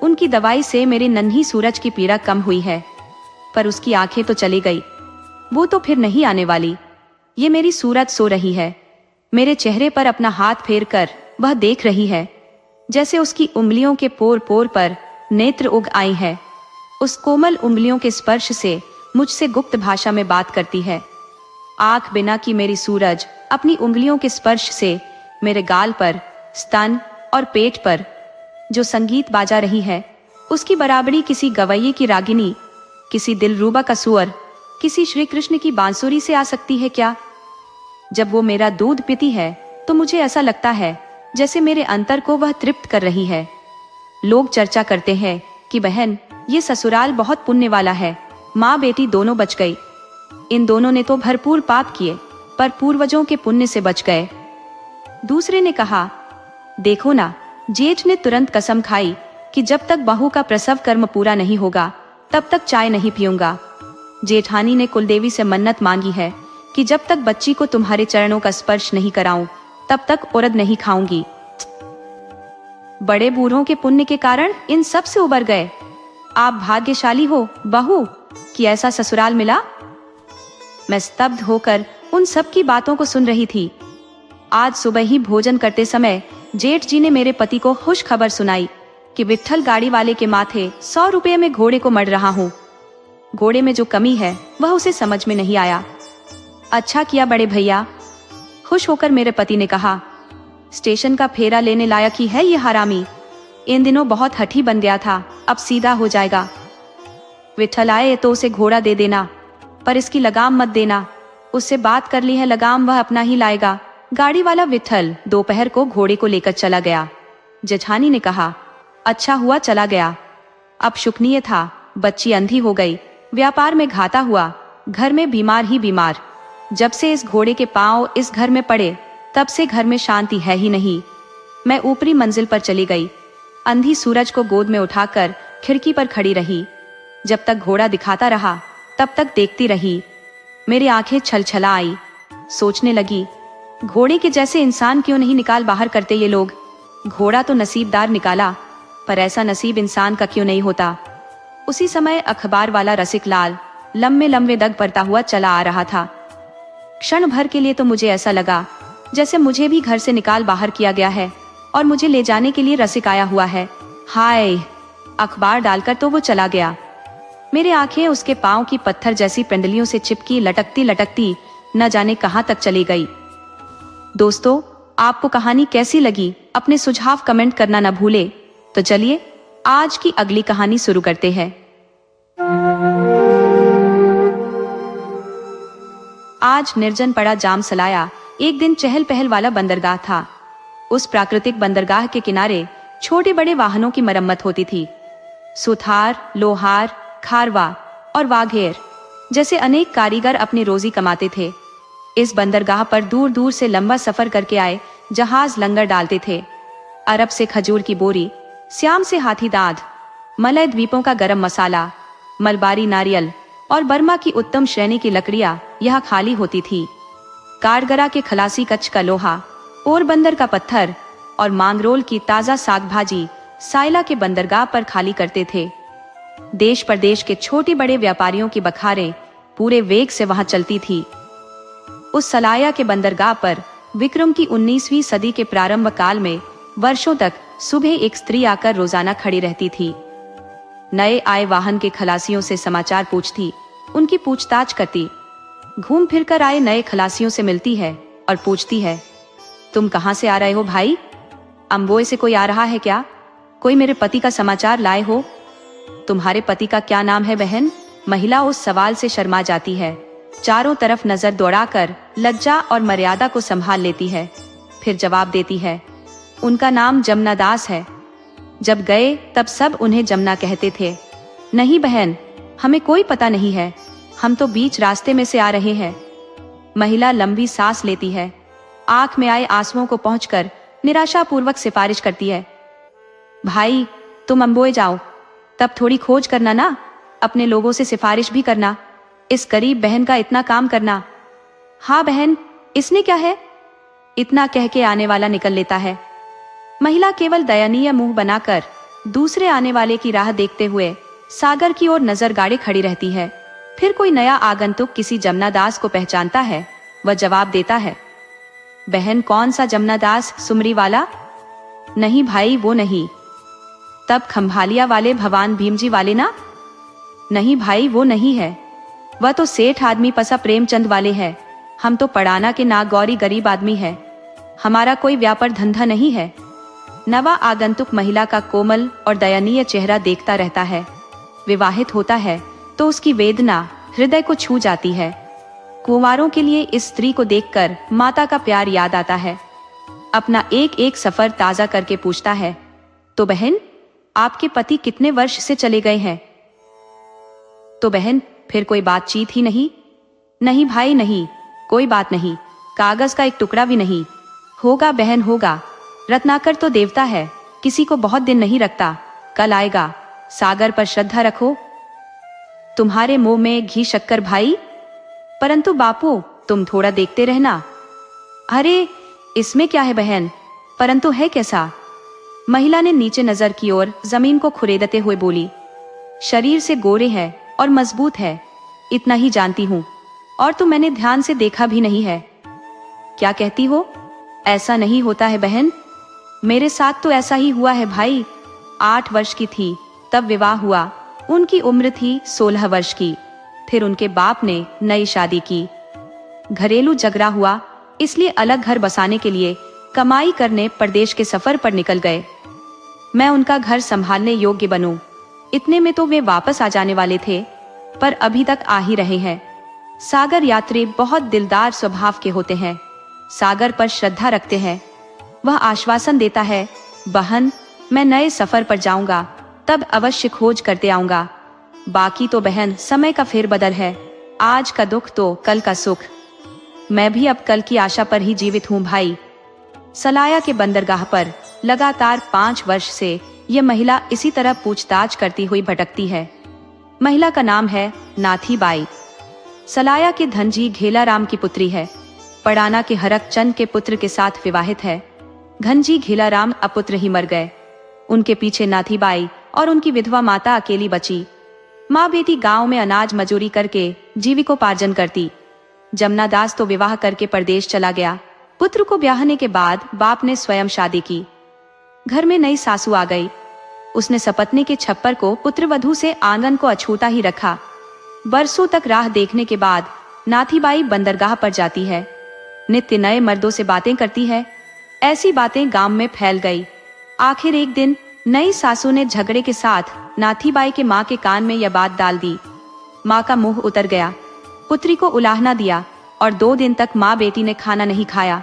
उनकी दवाई से मेरी नन्ही सूरज की पीड़ा कम हुई है, पर उसकी आंखें तो चली गई। वो तो फिर नहीं आने वाली। ये मेरी सूरज सो रही है। मेरे चेहरे पर अपना हाथ फेर कर वह देख रही है, जैसे उसकी उंगलियों के पोर पोर पर नेत्र उग आई है। उस कोमल उंगलियों के स्पर्श से मुझसे गुप्त भाषा में बात करती है। आंख बिना की मेरी सूरज अपनी उंगलियों के स्पर्श से मेरे गाल पर, स्तन और पेट पर जो संगीत बाजा रही है, उसकी बराबरी किसी गवैये की रागिनी, किसी दिलरूबा का सुअर किसी श्री कृष्ण की बांसुरी से आ सकती है क्या? जब वो मेरा दूध पीती है तो मुझे ऐसा लगता है जैसे मेरे अंतर को वह तृप्त कर रही है। लोग चर्चा करते हैं कि बहन, ये ससुराल बहुत पुण्य वाला है, माँ बेटी दोनों बच गई। इन दोनों ने तो भरपूर पाप किए पर पूर्वजों के पुण्य से बच गए। दूसरे ने कहा, देखो ना, जेठ ने तुरंत कसम खाई कि जब तक बहू का प्रसव कर्म पूरा नहीं होगा तब तक चाय नहीं पीऊंगा। जेठानी ने कुलदेवी से मन्नत मांगी है कि जब तक बच्ची को तुम्हारे चरणों का स्पर्श नहीं कराऊं तब तक उड़द नहीं खाऊंगी। बड़े बूढ़ों के पुण्य के कारण इन सब से उबर गए। आप भाग्यशाली हो बहू कि ऐसा ससुराल मिला। मैं स्तब्ध होकर उन सब की बातों को सुन रही थी। आज सुबह ही भोजन करते समय जेठ जी ने मेरे पति को खुश खबर सुनाई कि विट्ठल गाड़ी वाले के माथे 100 रुपये में घोड़े को मढ़ रहा हूँ। घोड़े में जो कमी है वह उसे समझ में नहीं आया। अच्छा किया बड़े भैया, खुश होकर मेरे पति ने कहा। स्टेशन का फेरा लेने लायक ही है ये हरामी। इन दिनों बहुत हठी बन गया था, अब सीधा हो जाएगा। विट्ठल आए तो उसे घोड़ा दे देना, पर इसकी लगाम मत देना। उससे बात कर ली है, लगाम वह अपना ही लाएगा। गाड़ी वाला विट्ठल दोपहर को घोड़े को लेकर चला गया। जेठानी ने कहा, अच्छा हुआ चला गया। अब शुकनीय था, बच्ची अंधी हो गई, व्यापार में घाटा हुआ, घर में बीमार ही बीमार। जब से इस घोड़े के पांव इस घर में पड़े तब से घर में शांति है ही नहीं। मैं ऊपरी मंजिल पर चली गई। अंधी सूरज को गोद में उठाकर खिड़की पर खड़ी रही। जब तक घोड़ा दिखाता रहा तब तक देखती रही। मेरी आंखें छलछला आई। सोचने लगी, घोड़े के जैसे इंसान क्यों नहीं निकाल बाहर करते ये लोग। घोड़ा तो नसीबदार निकाला, पर ऐसा नसीब इंसान का क्यों नहीं होता। उसी समय अखबार वाला रसिक लाल लंबे लंबे दग पड़ता हुआ चला आ रहा था। क्षण भर के लिए तो मुझे ऐसा लगा जैसे मुझे भी घर से निकाल बाहर किया गया है और मुझे ले जाने के लिए रसिक आया हुआ है। हाय, अखबार डालकर तो वो चला गया। मेरी आंखें उसके पांव की पत्थर जैसी पिंडलियों से चिपकी लटकती लटकती न जाने कहां तक चली गई। दोस्तों, आपको कहानी कैसी लगी अपने सुझाव कमेंट करना न भूले। तो चलिए आज की अगली कहानी शुरू करते हैं। आज निर्जन पड़ा जाम सलाया एक दिन चहल पहल वाला बंदरगाह था। उस प्राकृतिक बंदरगाह के किनारे छोटे बड़े वाहनों की मरम्मत होती थी। सुथार, लोहार, खारवा और वाघेर जैसे अनेक कारीगर अपनी रोजी कमाते थे। इस बंदरगाह पर दूर दूर से लंबा सफर करके आए जहाज लंगर डालते थे। अरब से खजूर की बोरी, श्याम से हाथी दांत, मलय द्वीपों का गरम मसाला, मलबारी नारियल और बर्मा की उत्तम श्रेणी की लकड़ियां यहाँ खाली होती थी। कारगरा के खलासी कच्छ का लोहा, पोरबंदर का पत्थर और मांगरोल की ताजा साग भाजी साइला के बंदरगाह पर खाली करते थे। देश प्रदेश के छोटे बड़े व्यापारियों की बखारें पूरे वेग से वहां चलती थी। उस सलाया के बंदरगाह पर विक्रम की 19वीं सदी के प्रारंभ काल में वर्षों तक सुबह एक स्त्री आकर रोजाना खड़ी रहती थी। नए आए वाहन के खलासियों से समाचार पूछती, उनकी पूछताछ करती। घूम फिर कर आए नए खलासियों से मिलती है और पूछती है, तुम कहाँ से आ रहे हो भाई? अम्बोए से कोई आ रहा है क्या? कोई मेरे पति का समाचार लाए हो? तुम्हारे पति का क्या नाम है बहन? महिला उस सवाल से शर्मा जाती है। चारों तरफ नजर दौड़ाकर लज्जा और मर्यादा को संभाल लेती है। फिर जवाब देती है, उनका नाम जमुना दास है। जब गए तब सब उन्हें जमुना कहते थे। नहीं बहन, हमें कोई पता नहीं है, हम तो बीच रास्ते में से आ रहे हैं। महिला लंबी सांस लेती है। आंख में आए आंसुओं को पहुंचकर निराशापूर्वक सिफारिश करती है, भाई तुम अम्बोए जाओ, तब थोड़ी खोज करना ना, अपने लोगों से सिफारिश भी करना, इस गरीब बहन का इतना काम करना। हाँ बहन, इसने क्या है? इतना कह के आने वाला निकल लेता है। महिला केवल दयनीय मुंह बनाकर दूसरे आने वाले की राह देखते हुए सागर की ओर नजर गाड़े खड़ी रहती है। फिर कोई नया आगंतुक किसी जमुना दास को पहचानता है। वह जवाब देता है, बहन कौन सा जमुना दास, सुमरी वाला? नहीं भाई, वो नहीं। तब खंभालिया वाले भवान भीमजी वाले ना? नहीं भाई, वो नहीं है। वह तो सेठ आदमी पसा प्रेमचंद वाले है। हम तो पड़ाना के नागौरी गरीब आदमी है, हमारा कोई व्यापार धंधा नहीं है। नवा आगंतुक महिला का कोमल और दयनीय चेहरा देखता रहता है। विवाहित होता है तो उसकी वेदना हृदय को छू जाती है। कुंवारों के लिए इस स्त्री को देखकर माता का प्यार याद आता है। अपना एक एक सफर ताजा करके पूछता है, तो बहन, आपके पति कितने वर्ष से चले गए हैं? तो बहन, फिर कोई बातचीत ही नहीं? नहीं भाई नहीं, कोई बात नहीं, कागज का एक टुकड़ा भी नहीं। होगा बहन होगा, रत्नाकर तो देवता है, किसी को बहुत दिन नहीं रखता, कल आएगा। सागर पर श्रद्धा रखो। तुम्हारे मुंह में घी शक्कर भाई। परंतु बापू, तुम थोड़ा देखते रहना। अरे इसमें क्या है बहन, परंतु है कैसा? महिला ने नीचे नजर की और जमीन को खुरेदते हुए बोली, शरीर से गोरे है और मजबूत है, इतना ही जानती हूँ, और तो मैंने ध्यान से देखा भी नहीं है। क्या कहती हो? ऐसा नहीं होता है बहन, मेरे साथ तो ऐसा ही हुआ है भाई। 8 वर्ष की थी तब विवाह हुआ, उनकी उम्र थी 16 वर्ष की। फिर उनके बाप ने नई शादी की, घरेलू झगड़ा हुआ, इसलिए अलग घर बसाने के लिए कमाई करने परदेश के सफर पर निकल गए। मैं उनका घर संभालने योग्य बनूं, इतने में तो वे वापस आ जाने वाले थे, पर अभी तक आ ही रहे हैं। सागर यात्री बहुत दिलदार स्वभाव के होते हैं, सागर पर श्रद्धा रखते हैं। वह आश्वासन देता है, बहन, मैं नए सफर पर जाऊंगा, तब अवश्य खोज करते आऊंगा। बाकी तो बहन समय का फेरबदल है, आज का दुख तो कल का सुख। मैं भी अब कल की आशा पर ही जीवित हूँ भाई। सलाया के बंदरगाह पर लगातार 5 वर्ष से यह महिला इसी तरह पूछताछ करती हुई भटकती है। महिला का नाम है नाथी बाई। सलाया के धनजी घेलाराम की पुत्री है। पड़ाना के हरक चंद के पुत्र के साथ विवाहित है। घनजी घेलाराम अपुत्र ही मर गए। उनके पीछे नाथी बाई और उनकी विधवा माता अकेली बची। माँ बेटी गांव में अनाज मजूरी करके जीविकोपार्जन करती। जमुना दास तो विवाह करके परदेश चला गया। पुत्र को ब्याहने के बाद बाप ने स्वयं शादी की। घर में नई सासू आ गई। उसने सपत्नी के छप्पर को पुत्रवधू से आंगन को अछूता ही रखा। बरसों तक राह देखने के बाद नाथीबाई बंदरगाह पर जाती है। नित्य नए मर्दों से बातें करती है। ऐसी बातें गांव में फैल गई। आखिर एक दिन नई सासू ने झगड़े के साथ नाथीबाई के माँ के कान में यह बात डाल दी। माँ का मुंह उतर गया। पुत्री को उलाहना दिया और 2 दिन तक माँ बेटी ने खाना नहीं खाया।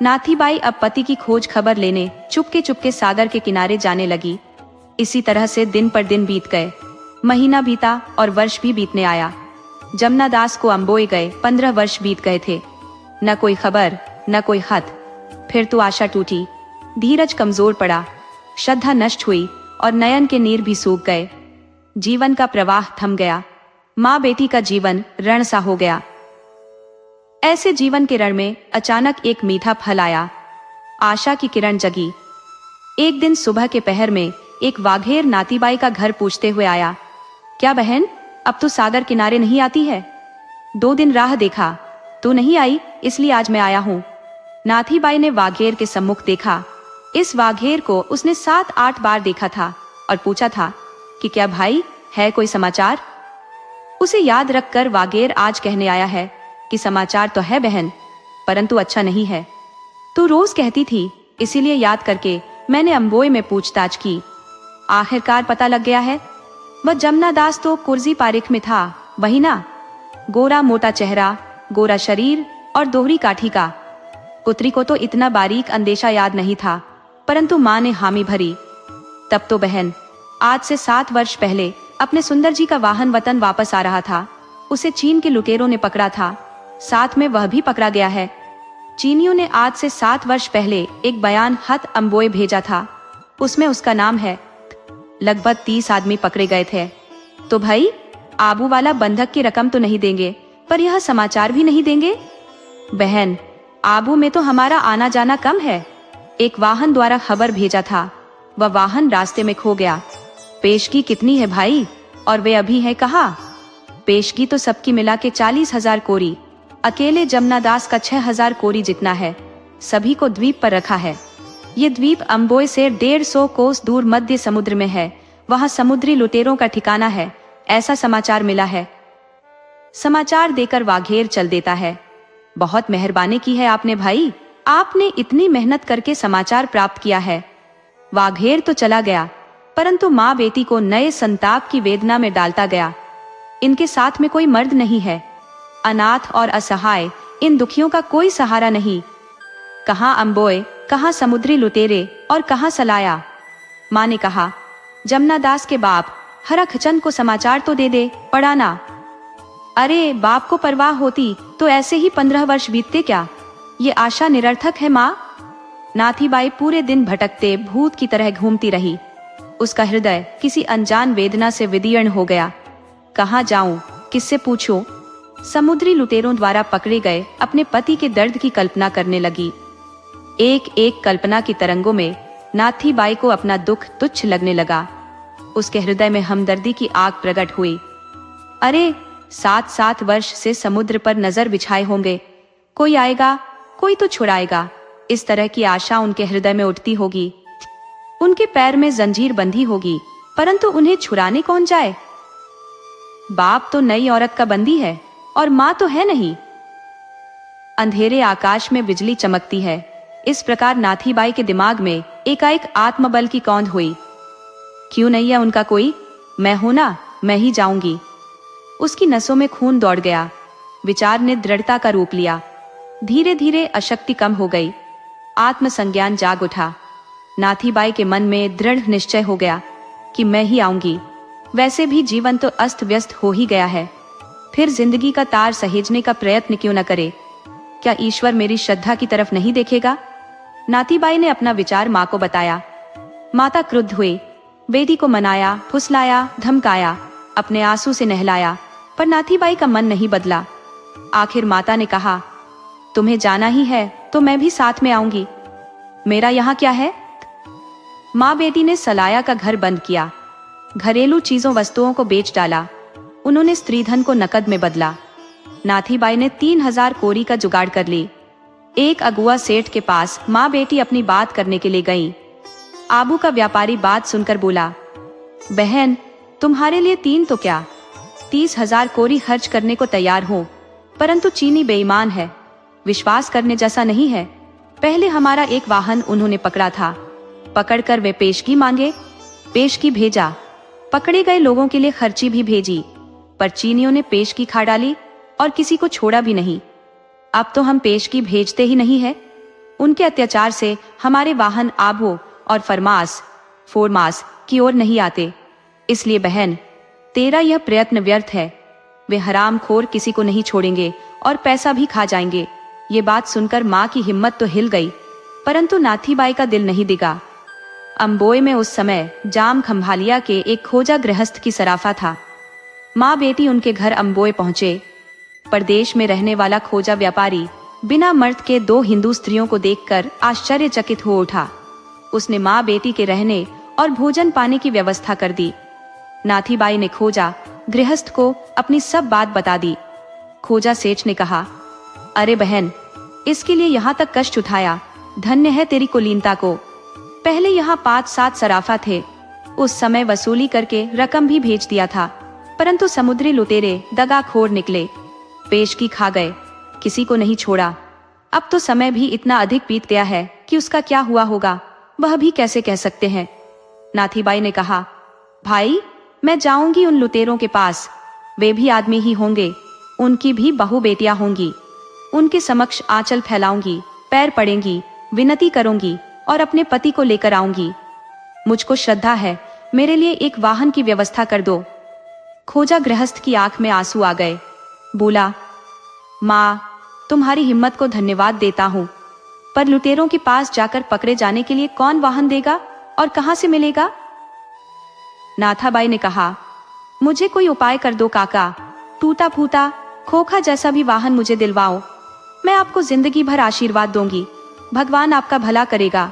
नाथीबाई अब पति की खोज खबर लेने चुपके चुपके सागर के किनारे जाने लगी। इसी तरह से दिन पर दिन बीत गए। महीना बीता और वर्ष भी बीतने आया। जमुना दास को अम्बोए गए 15 वर्ष बीत गए थे। न कोई खबर, न कोई खत। फिर तो आशा टूटी, धीरज कमजोर पड़ा, श्रद्धा नष्ट हुई और नयन के नीर भी सूख गए। जीवन का प्रवाह थम गया। माँ बेटी का जीवन रण सा हो गया। ऐसे जीवन के रण में अचानक एक मीठा फल आया। आशा की किरण जगी। एक दिन सुबह के पहर में एक वाघेर नातीबाई का घर पूछते हुए आया, क्या बहन, अब तो सागर किनारे नहीं आती है? 2 दिन राह देखा, तू नहीं आई, इसलिए आज मैं आया हूँ। नाथीबाई ने वाघेर के सम्मुख देखा। इस वाघेर को उसने 7-8 बार देखा था और पूछा था कि क्या भाई, है कोई समाचार? उसे याद रखकर वाघेर आज कहने आया है कि समाचार तो है बहन, परंतु अच्छा नहीं है। तू रोज कहती थी, इसीलिए याद करके मैंने अम्बोए में पूछताछ की। आखिरकार पता लग गया है। वह जमुना दास तो कुर्जी पारिख में था, वही ना? गोरा मोटा चेहरा, गोरा शरीर और दोहरी काठी का। पुत्री को तो इतना बारीक अंदेशा याद नहीं था, परंतु माँ ने हामी भरी। तब तो बहन आज से 7 वर्ष पहले अपने सुंदर जी का वाहन वतन वापस आ रहा था। उसे चीन के लुटेरों ने पकड़ा था, साथ में वह भी पकड़ा गया है। चीनियों ने आज से 7 वर्ष पहले एक बयान खत अम्बोए भेजा था, उसमें उसका नाम है। लगभग 30 आदमी पकड़े गए थे। तो भाई, आबू वाला बंधक की रकम तो नहीं देंगे, पर यह समाचार भी नहीं देंगे? बहन, आबू में तो हमारा आना जाना कम है। एक वाहन द्वारा खबर भेजा था, वह वाहन रास्ते में खो गया। पेशगी कितनी है भाई, और वे अभी है कहाँ? पेशगी तो सबकी मिला के 40,000 कोरी, अकेले जमुना दास का 6,000 कोरी जितना है। सभी को द्वीप पर रखा है। ये द्वीप अम्बोए से 150 कोस दूर मध्य समुद्र में है। वहाँ समुद्री लुटेरों का ठिकाना है, ऐसा समाचार मिला है। समाचार देकर वाघेर चल देता है। बहुत मेहरबानी की है आपने भाई, आपने इतनी मेहनत करके समाचार प्राप्त किया है। वाघेर तो चला गया, परंतु माँ बेटी को नए संताप की वेदना में डालता गया। इनके साथ में कोई मर्द नहीं है। अनाथ और असहाय इन दुखियों का कोई सहारा नहीं। कहाँ अम्बोय, कहाँ समुद्री लुटेरे और कहाँ सलाया। माँ ने कहा, जमुना दास के बाप हरखचंद को समाचार तो दे दे, पढ़ाना। अरे बाप को परवाह होती तो ऐसे ही 15 वर्ष बीतते क्या। ये आशा निरर्थक है माँ। नाथीबाई पूरे दिन भटकते भूत की तरह घूमती रही। उसका हृदय किसी अनजान वेदना से विदीर्ण हो गया। कहाँ जाऊं, किससे पूछूं? समुद्री लुटेरों द्वारा पकड़े गए अपने पति के दर्द की कल्पना करने लगी। एक एक कल्पना की तरंगों में नाथीबाई को अपना दुख तुच्छ लगने लगा। उसके हृदय में हमदर्दी की आग प्रकट हुई। अरे 7-7 वर्ष से समुद्र पर नजर बिछाए होंगे, कोई आएगा, कोई तो छुड़ाएगा। इस तरह की आशा उनके हृदय में उठती होगी। उनके पैर में जंजीर बंधी होगी, परंतु उन्हें छुड़ाने कौन जाए। बाप तो नई औरत का बंदी है और माँ तो है नहीं। अंधेरे आकाश में बिजली चमकती है। इस प्रकार नाथीबाई के दिमाग में एकाएक आत्मबल की कौंध हुई। क्यों नहीं है उनका कोई, मैं हूं ना, मैं ही जाऊंगी। उसकी नसों में खून दौड़ गया। विचार ने दृढ़ता का रूप लिया। धीरे धीरे अशक्ति कम हो गई। आत्मसंज्ञान जाग उठा। नाथीबाई के मन में दृढ़ निश्चय हो गया कि मैं ही आऊंगी। वैसे भी जीवन तो अस्त व्यस्त हो ही गया है, फिर जिंदगी का तार सहेजने का प्रयत्न क्यों न करे। क्या ईश्वर मेरी श्रद्धा की तरफ नहीं देखेगा? नाथीबाई ने अपना विचार माँ को बताया। माता क्रुद्ध हुई। बेटी को मनाया, फुसलाया, धमकाया, अपने आंसू से नहलाया, पर नाथीबाई का मन नहीं बदला। आखिर माता ने कहा, तुम्हें जाना ही है तो मैं भी साथ में आऊंगी, मेरा यहाँ क्या है। माँ बेटी ने सलाया का घर बंद किया। घरेलू चीजों वस्तुओं को बेच डाला। उन्होंने स्त्रीधन को नकद में बदला। नाथीबाई ने 3000 कोरी का जुगाड़ कर ली। एक अगुआ सेठ के पास माँ बेटी अपनी बात करने के लिए गईं। आबू का व्यापारी बात सुनकर बोला, बहन तुम्हारे लिए 3 तो क्या 30,000 कोरी खर्च करने को तैयार हो, परंतु चीनी बेईमान है, विश्वास करने जैसा नहीं है। पहले हमारा एक वाहन उन्होंने पकड़ा था, पकड़कर वे पेशगी मांगे, पेशगी भेजा। पकड़े गए लोगों के लिए खर्ची भी भेजी, पर चीनियों ने पेशगी खा डाली और किसी को छोड़ा भी नहीं। अब तो हम पेशगी भेजते ही नहीं है। उनके अत्याचार से हमारे वाहन आबो और फोरमास की ओर नहीं आते। इसलिए बहन तेरा यह प्रयत्न व्यर्थ है। वे हरामखोर किसी को नहीं छोड़ेंगे और पैसा भी खा जाएंगे। ये बात सुनकर माँ की हिम्मत तो हिल गई, परंतु नाथीबाई का दिल नहीं दिगा। अम्बोय में उस समय जाम खंभालिया के एक खोजा गृहस्थ की सराफा था। माँ बेटी उनके घर अम्बोय पहुंचे। परदेश में रहने वाला खोजा व्यापारी बिना मर्द के 2 हिंदू स्त्रियों को देखकर आश्चर्यचकित हो उठा। उसने माँ बेटी के रहने और भोजन पाने की व्यवस्था कर दी। नाथीबाई ने खोजा गृहस्थ को अपनी सब बात बता दी। खोजा सेठ ने कहा, अरे बहन इसके लिए यहाँ तक कष्ट उठाया, धन्य है तेरी कुलीनता को। पहले यहाँ 5-7 सराफा थे, उस समय वसूली करके रकम भी भेज दिया था, परंतु समुद्री लुटेरे दगाखोर निकले, पेशगी खा गए, किसी को नहीं छोड़ा। अब तो समय भी इतना अधिक बीत गया है कि उसका क्या हुआ होगा वह भी कैसे कह सकते हैं। नाथीबाई ने कहा, भाई मैं जाऊंगी उन लुटेरों के पास, वे भी आदमी ही होंगे, उनकी भी बहु बेटियां होंगी। उनके समक्ष आंचल फैलाऊंगी, पैर पड़ेंगी, विनती करूंगी और अपने पति को लेकर आऊंगी। मुझको श्रद्धा है, मेरे लिए एक वाहन की व्यवस्था कर दो। खोजा गृहस्थ की आंख में आंसू आ गए। बोला, माँ तुम्हारी हिम्मत को धन्यवाद देता हूँ, पर लुटेरों के पास जाकर पकड़े जाने के लिए कौन वाहन देगा और कहाँ से मिलेगा। नाथाबाई ने कहा, मुझे कोई उपाय कर दो काका, टूटा फूटा खोखा जैसा भी वाहन मुझे दिलवाओ, मैं आपको जिंदगी भर आशीर्वाद दूंगी, भगवान आपका भला करेगा।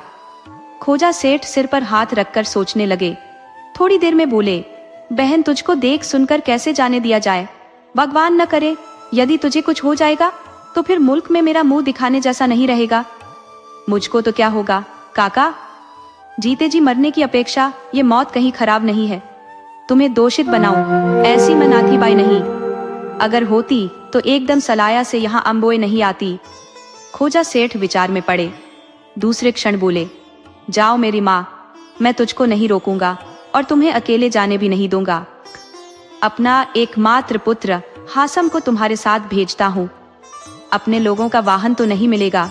खोजा सेठ सिर पर हाथ रखकर सोचने लगे। थोड़ी देर में बोले, बहन तुझको देख सुनकर कैसे जाने दिया जाए, भगवान न करे यदि तुझे कुछ हो जाएगा तो फिर मुल्क में मेरा मुंह दिखाने जैसा नहीं रहेगा। मुझको तो क्या होगा काका, जीते जी मरने की अपेक्षा ये मौत कहीं खराब नहीं है। तुम्हें दोषित बनाऊं ऐसी मैं नाथीबाई नहीं, अगर होती तो एकदम सलाया से यहाँ अम्बोय नहीं आती। खोजा सेठ विचार में पड़े। दूसरे क्षण बोले, जाओ मेरी माँ, मैं तुझको नहीं रोकूंगा और तुम्हें अकेले जाने भी नहीं दूंगा। अपना एकमात्र पुत्र हासम को तुम्हारे साथ भेजता हूँ। अपने लोगों का वाहन तो नहीं मिलेगा,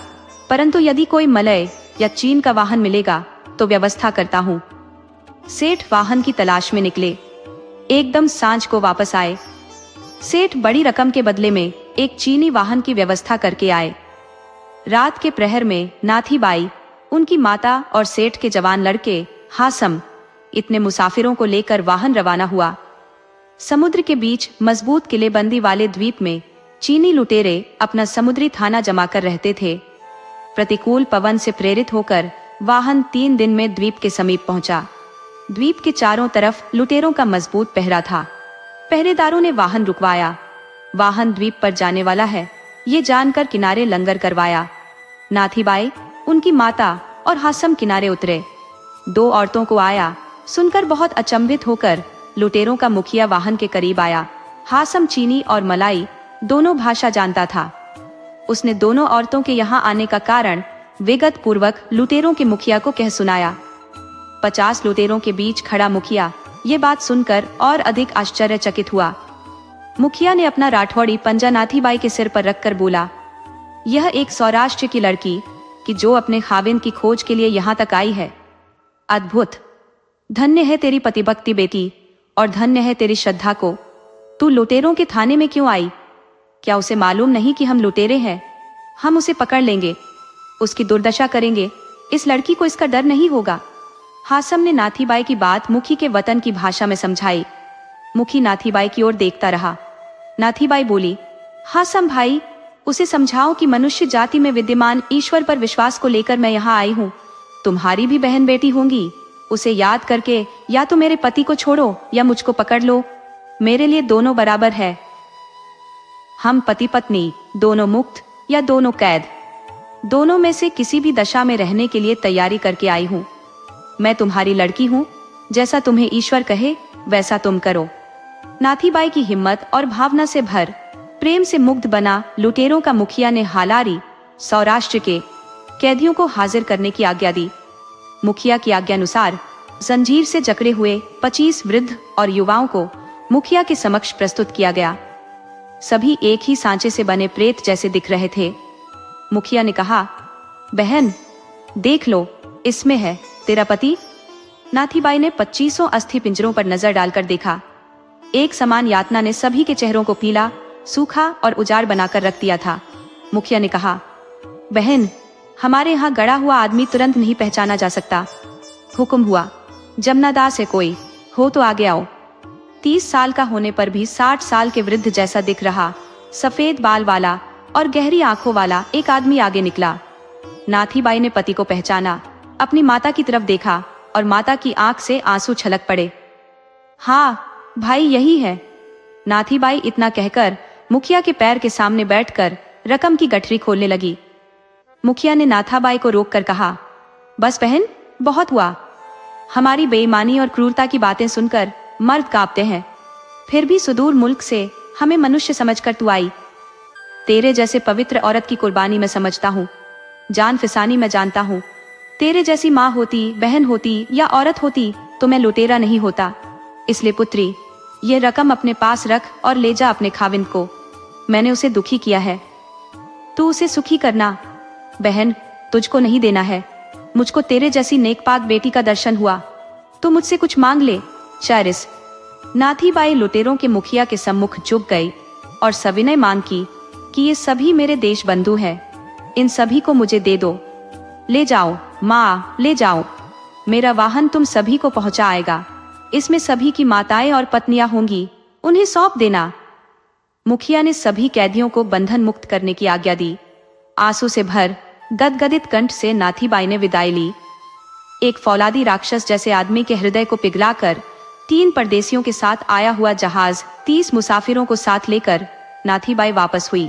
परंतु यदि कोई मलय या चीन का वाहन मिलेगा तो व्यवस्था करता हूँ। सेठ वाहन की तलाश में निकले। एकदम सांझ को वापस आए। सेठ बड़ी रकम के बदले में एक चीनी वाहन की व्यवस्था करके आए। रात के प्रहर में नाथी बाई, उनकी माता और सेठ के जवान लड़के हासम इतने मुसाफिरों को लेकर वाहन रवाना हुआ। समुद्र के बीच मजबूत किलेबंदी वाले द्वीप में चीनी लुटेरे अपना समुद्री थाना जमा कर रहते थे। प्रतिकूल पवन से प्रेरित होकर वाहन 3 दिन में द्वीप के समीप पहुंचा। द्वीप के चारों तरफ लुटेरों का मजबूत पहरा था। पहरेदारों ने वाहन रुकवाया। वाहन द्वीप पर जाने वाला है, ये जानकर किनारे लंगर करवाया। नाथीबाई, उनकी माता और हासम किनारे उतरे। 2 औरतों को आया सुनकर बहुत अचंभित होकर लुटेरों का मुखिया वाहन के करीब आया। हासम चीनी और मलाई दोनों भाषा जानता था। उसने दोनों औरतों के यहाँ आने का कारण विगत पूर्वक लुटेरों के मुखिया को कह सुनाया। 50 लुटेरों के बीच खड़ा मुखिया ये बात सुनकर और अधिक आश्चर्यचकित हुआ। मुखिया ने अपना राठौड़ी पंजा नाथीबाई के सिर पर रखकर बोला, यह एक सौराष्ट्र की लड़की कि जो अपने खाविंद की खोज के लिए यहाँ तक आई है। अद्भुत! धन्य है तेरी पतिभक्ति बेटी, और धन्य है तेरी श्रद्धा को। तू लुटेरों के थाने में क्यों आई? क्या उसे मालूम नहीं कि हम लुटेरे हैं? हम उसे पकड़ लेंगे, उसकी दुर्दशा करेंगे। इस लड़की को इसका डर नहीं होगा। हासम ने नाथीबाई की बात मुखी के वतन की भाषा में समझाई। मुखी नाथीबाई की ओर देखता रहा। नाथीबाई बोली, हासम भाई, उसे समझाओ कि मनुष्य जाति में विद्यमान ईश्वर पर विश्वास को लेकर मैं यहाँ आई हूँ। तुम्हारी भी बहन बेटी होंगी, उसे याद करके या तो मेरे पति को छोड़ो या मुझको पकड़ लो। मेरे लिए दोनों बराबर है। हम पति पत्नी दोनों मुक्त या दोनों कैद, दोनों में से किसी भी दशा में रहने के लिए तैयारी करके आई हूँ। मैं तुम्हारी लड़की हूँ, जैसा तुम्हें ईश्वर कहे वैसा तुम करो। नाथीबाई की हिम्मत और भावना से भर प्रेम से मुग्ध बना लुटेरों का मुखिया ने हालारी सौराष्ट्र के कैदियों को हाजिर करने की आज्ञा दी। मुखिया की आज्ञानुसार जंजीर से जकड़े हुए 25 वृद्ध और युवाओं को मुखिया के समक्ष प्रस्तुत किया गया। सभी एक ही सांचे से बने प्रेत जैसे दिख रहे थे। मुखिया ने कहा, बहन देख लो, इसमें है तेरा पति। नाथीबाई ने 25 अस्थि पिंजरों पर नजर डालकर देखा। एक समान यातना ने सभी के चेहरों को पीला, सूखा और उजाड़ बनाकर रख दिया था। मुखिया ने कहा, बहन, हमारे यहाँ गड़ा हुआ आदमी तुरंत नहीं पहचाना जा सकता। हुक्म हुआ, जमनादास है कोई हो तो आगे आओ। 30 साल का होने पर भी 60 साल के वृद्ध जैसा दिख रहा, सफेद बाल वाला और गहरी आंखों वाला एक आदमी आगे निकला। नाथीबाई ने पति को पहचाना, अपनी माता की तरफ देखा और माता की आंख से आंसू छलक पड़े। हाँ भाई, यही है। नाथीबाई इतना कहकर मुखिया के पैर के सामने बैठकर रकम की गठरी खोलने लगी। मुखिया ने नाथाबाई को रोककर कहा, बस बहन, बहुत हुआ। हमारी बेईमानी और क्रूरता की बातें सुनकर मर्द कांपते हैं, फिर भी सुदूर मुल्क से हमें मनुष्य समझकर तू आई। तेरे जैसे पवित्र औरत की कुर्बानी मैं समझता हूँ, जान फिसानी मैं जानता हूँ। तेरे जैसी माँ होती, बहन होती या औरत होती तो मैं लुटेरा नहीं होता। इसलिए पुत्री, ये रकम अपने पास रख और ले जा अपने खाविंद को। मैंने उसे दुखी किया है, तू उसे सुखी करना। बहन, तुझको नहीं देना है, मुझको तेरे जैसी नेकपाक बेटी का दर्शन हुआ। तू मुझसे कुछ मांग ले। चारिस। नाथीबाई लुटेरों के मुखिया के सम्मुख झुक गई और सविनय मांग की कि ये सभी मेरे देश बंधु हैं, इन सभी को मुझे दे दो। ले जाओ माँ, ले जाओ। मेरा वाहन तुम सभी को पहुंचा आएगा। इसमें सभी की माताएं और पत्नियां होंगी, उन्हें सौंप देना। मुखिया ने सभी कैदियों को बंधन मुक्त करने की आज्ञा दी। आंसू से भर गदगदित कंठ से नाथीबाई ने विदाई ली। एक फौलादी राक्षस जैसे आदमी के हृदय को पिघलाकर 3 परदेसियों के साथ आया हुआ जहाज 30 मुसाफिरों को साथ लेकर नाथीबाई वापस हुई।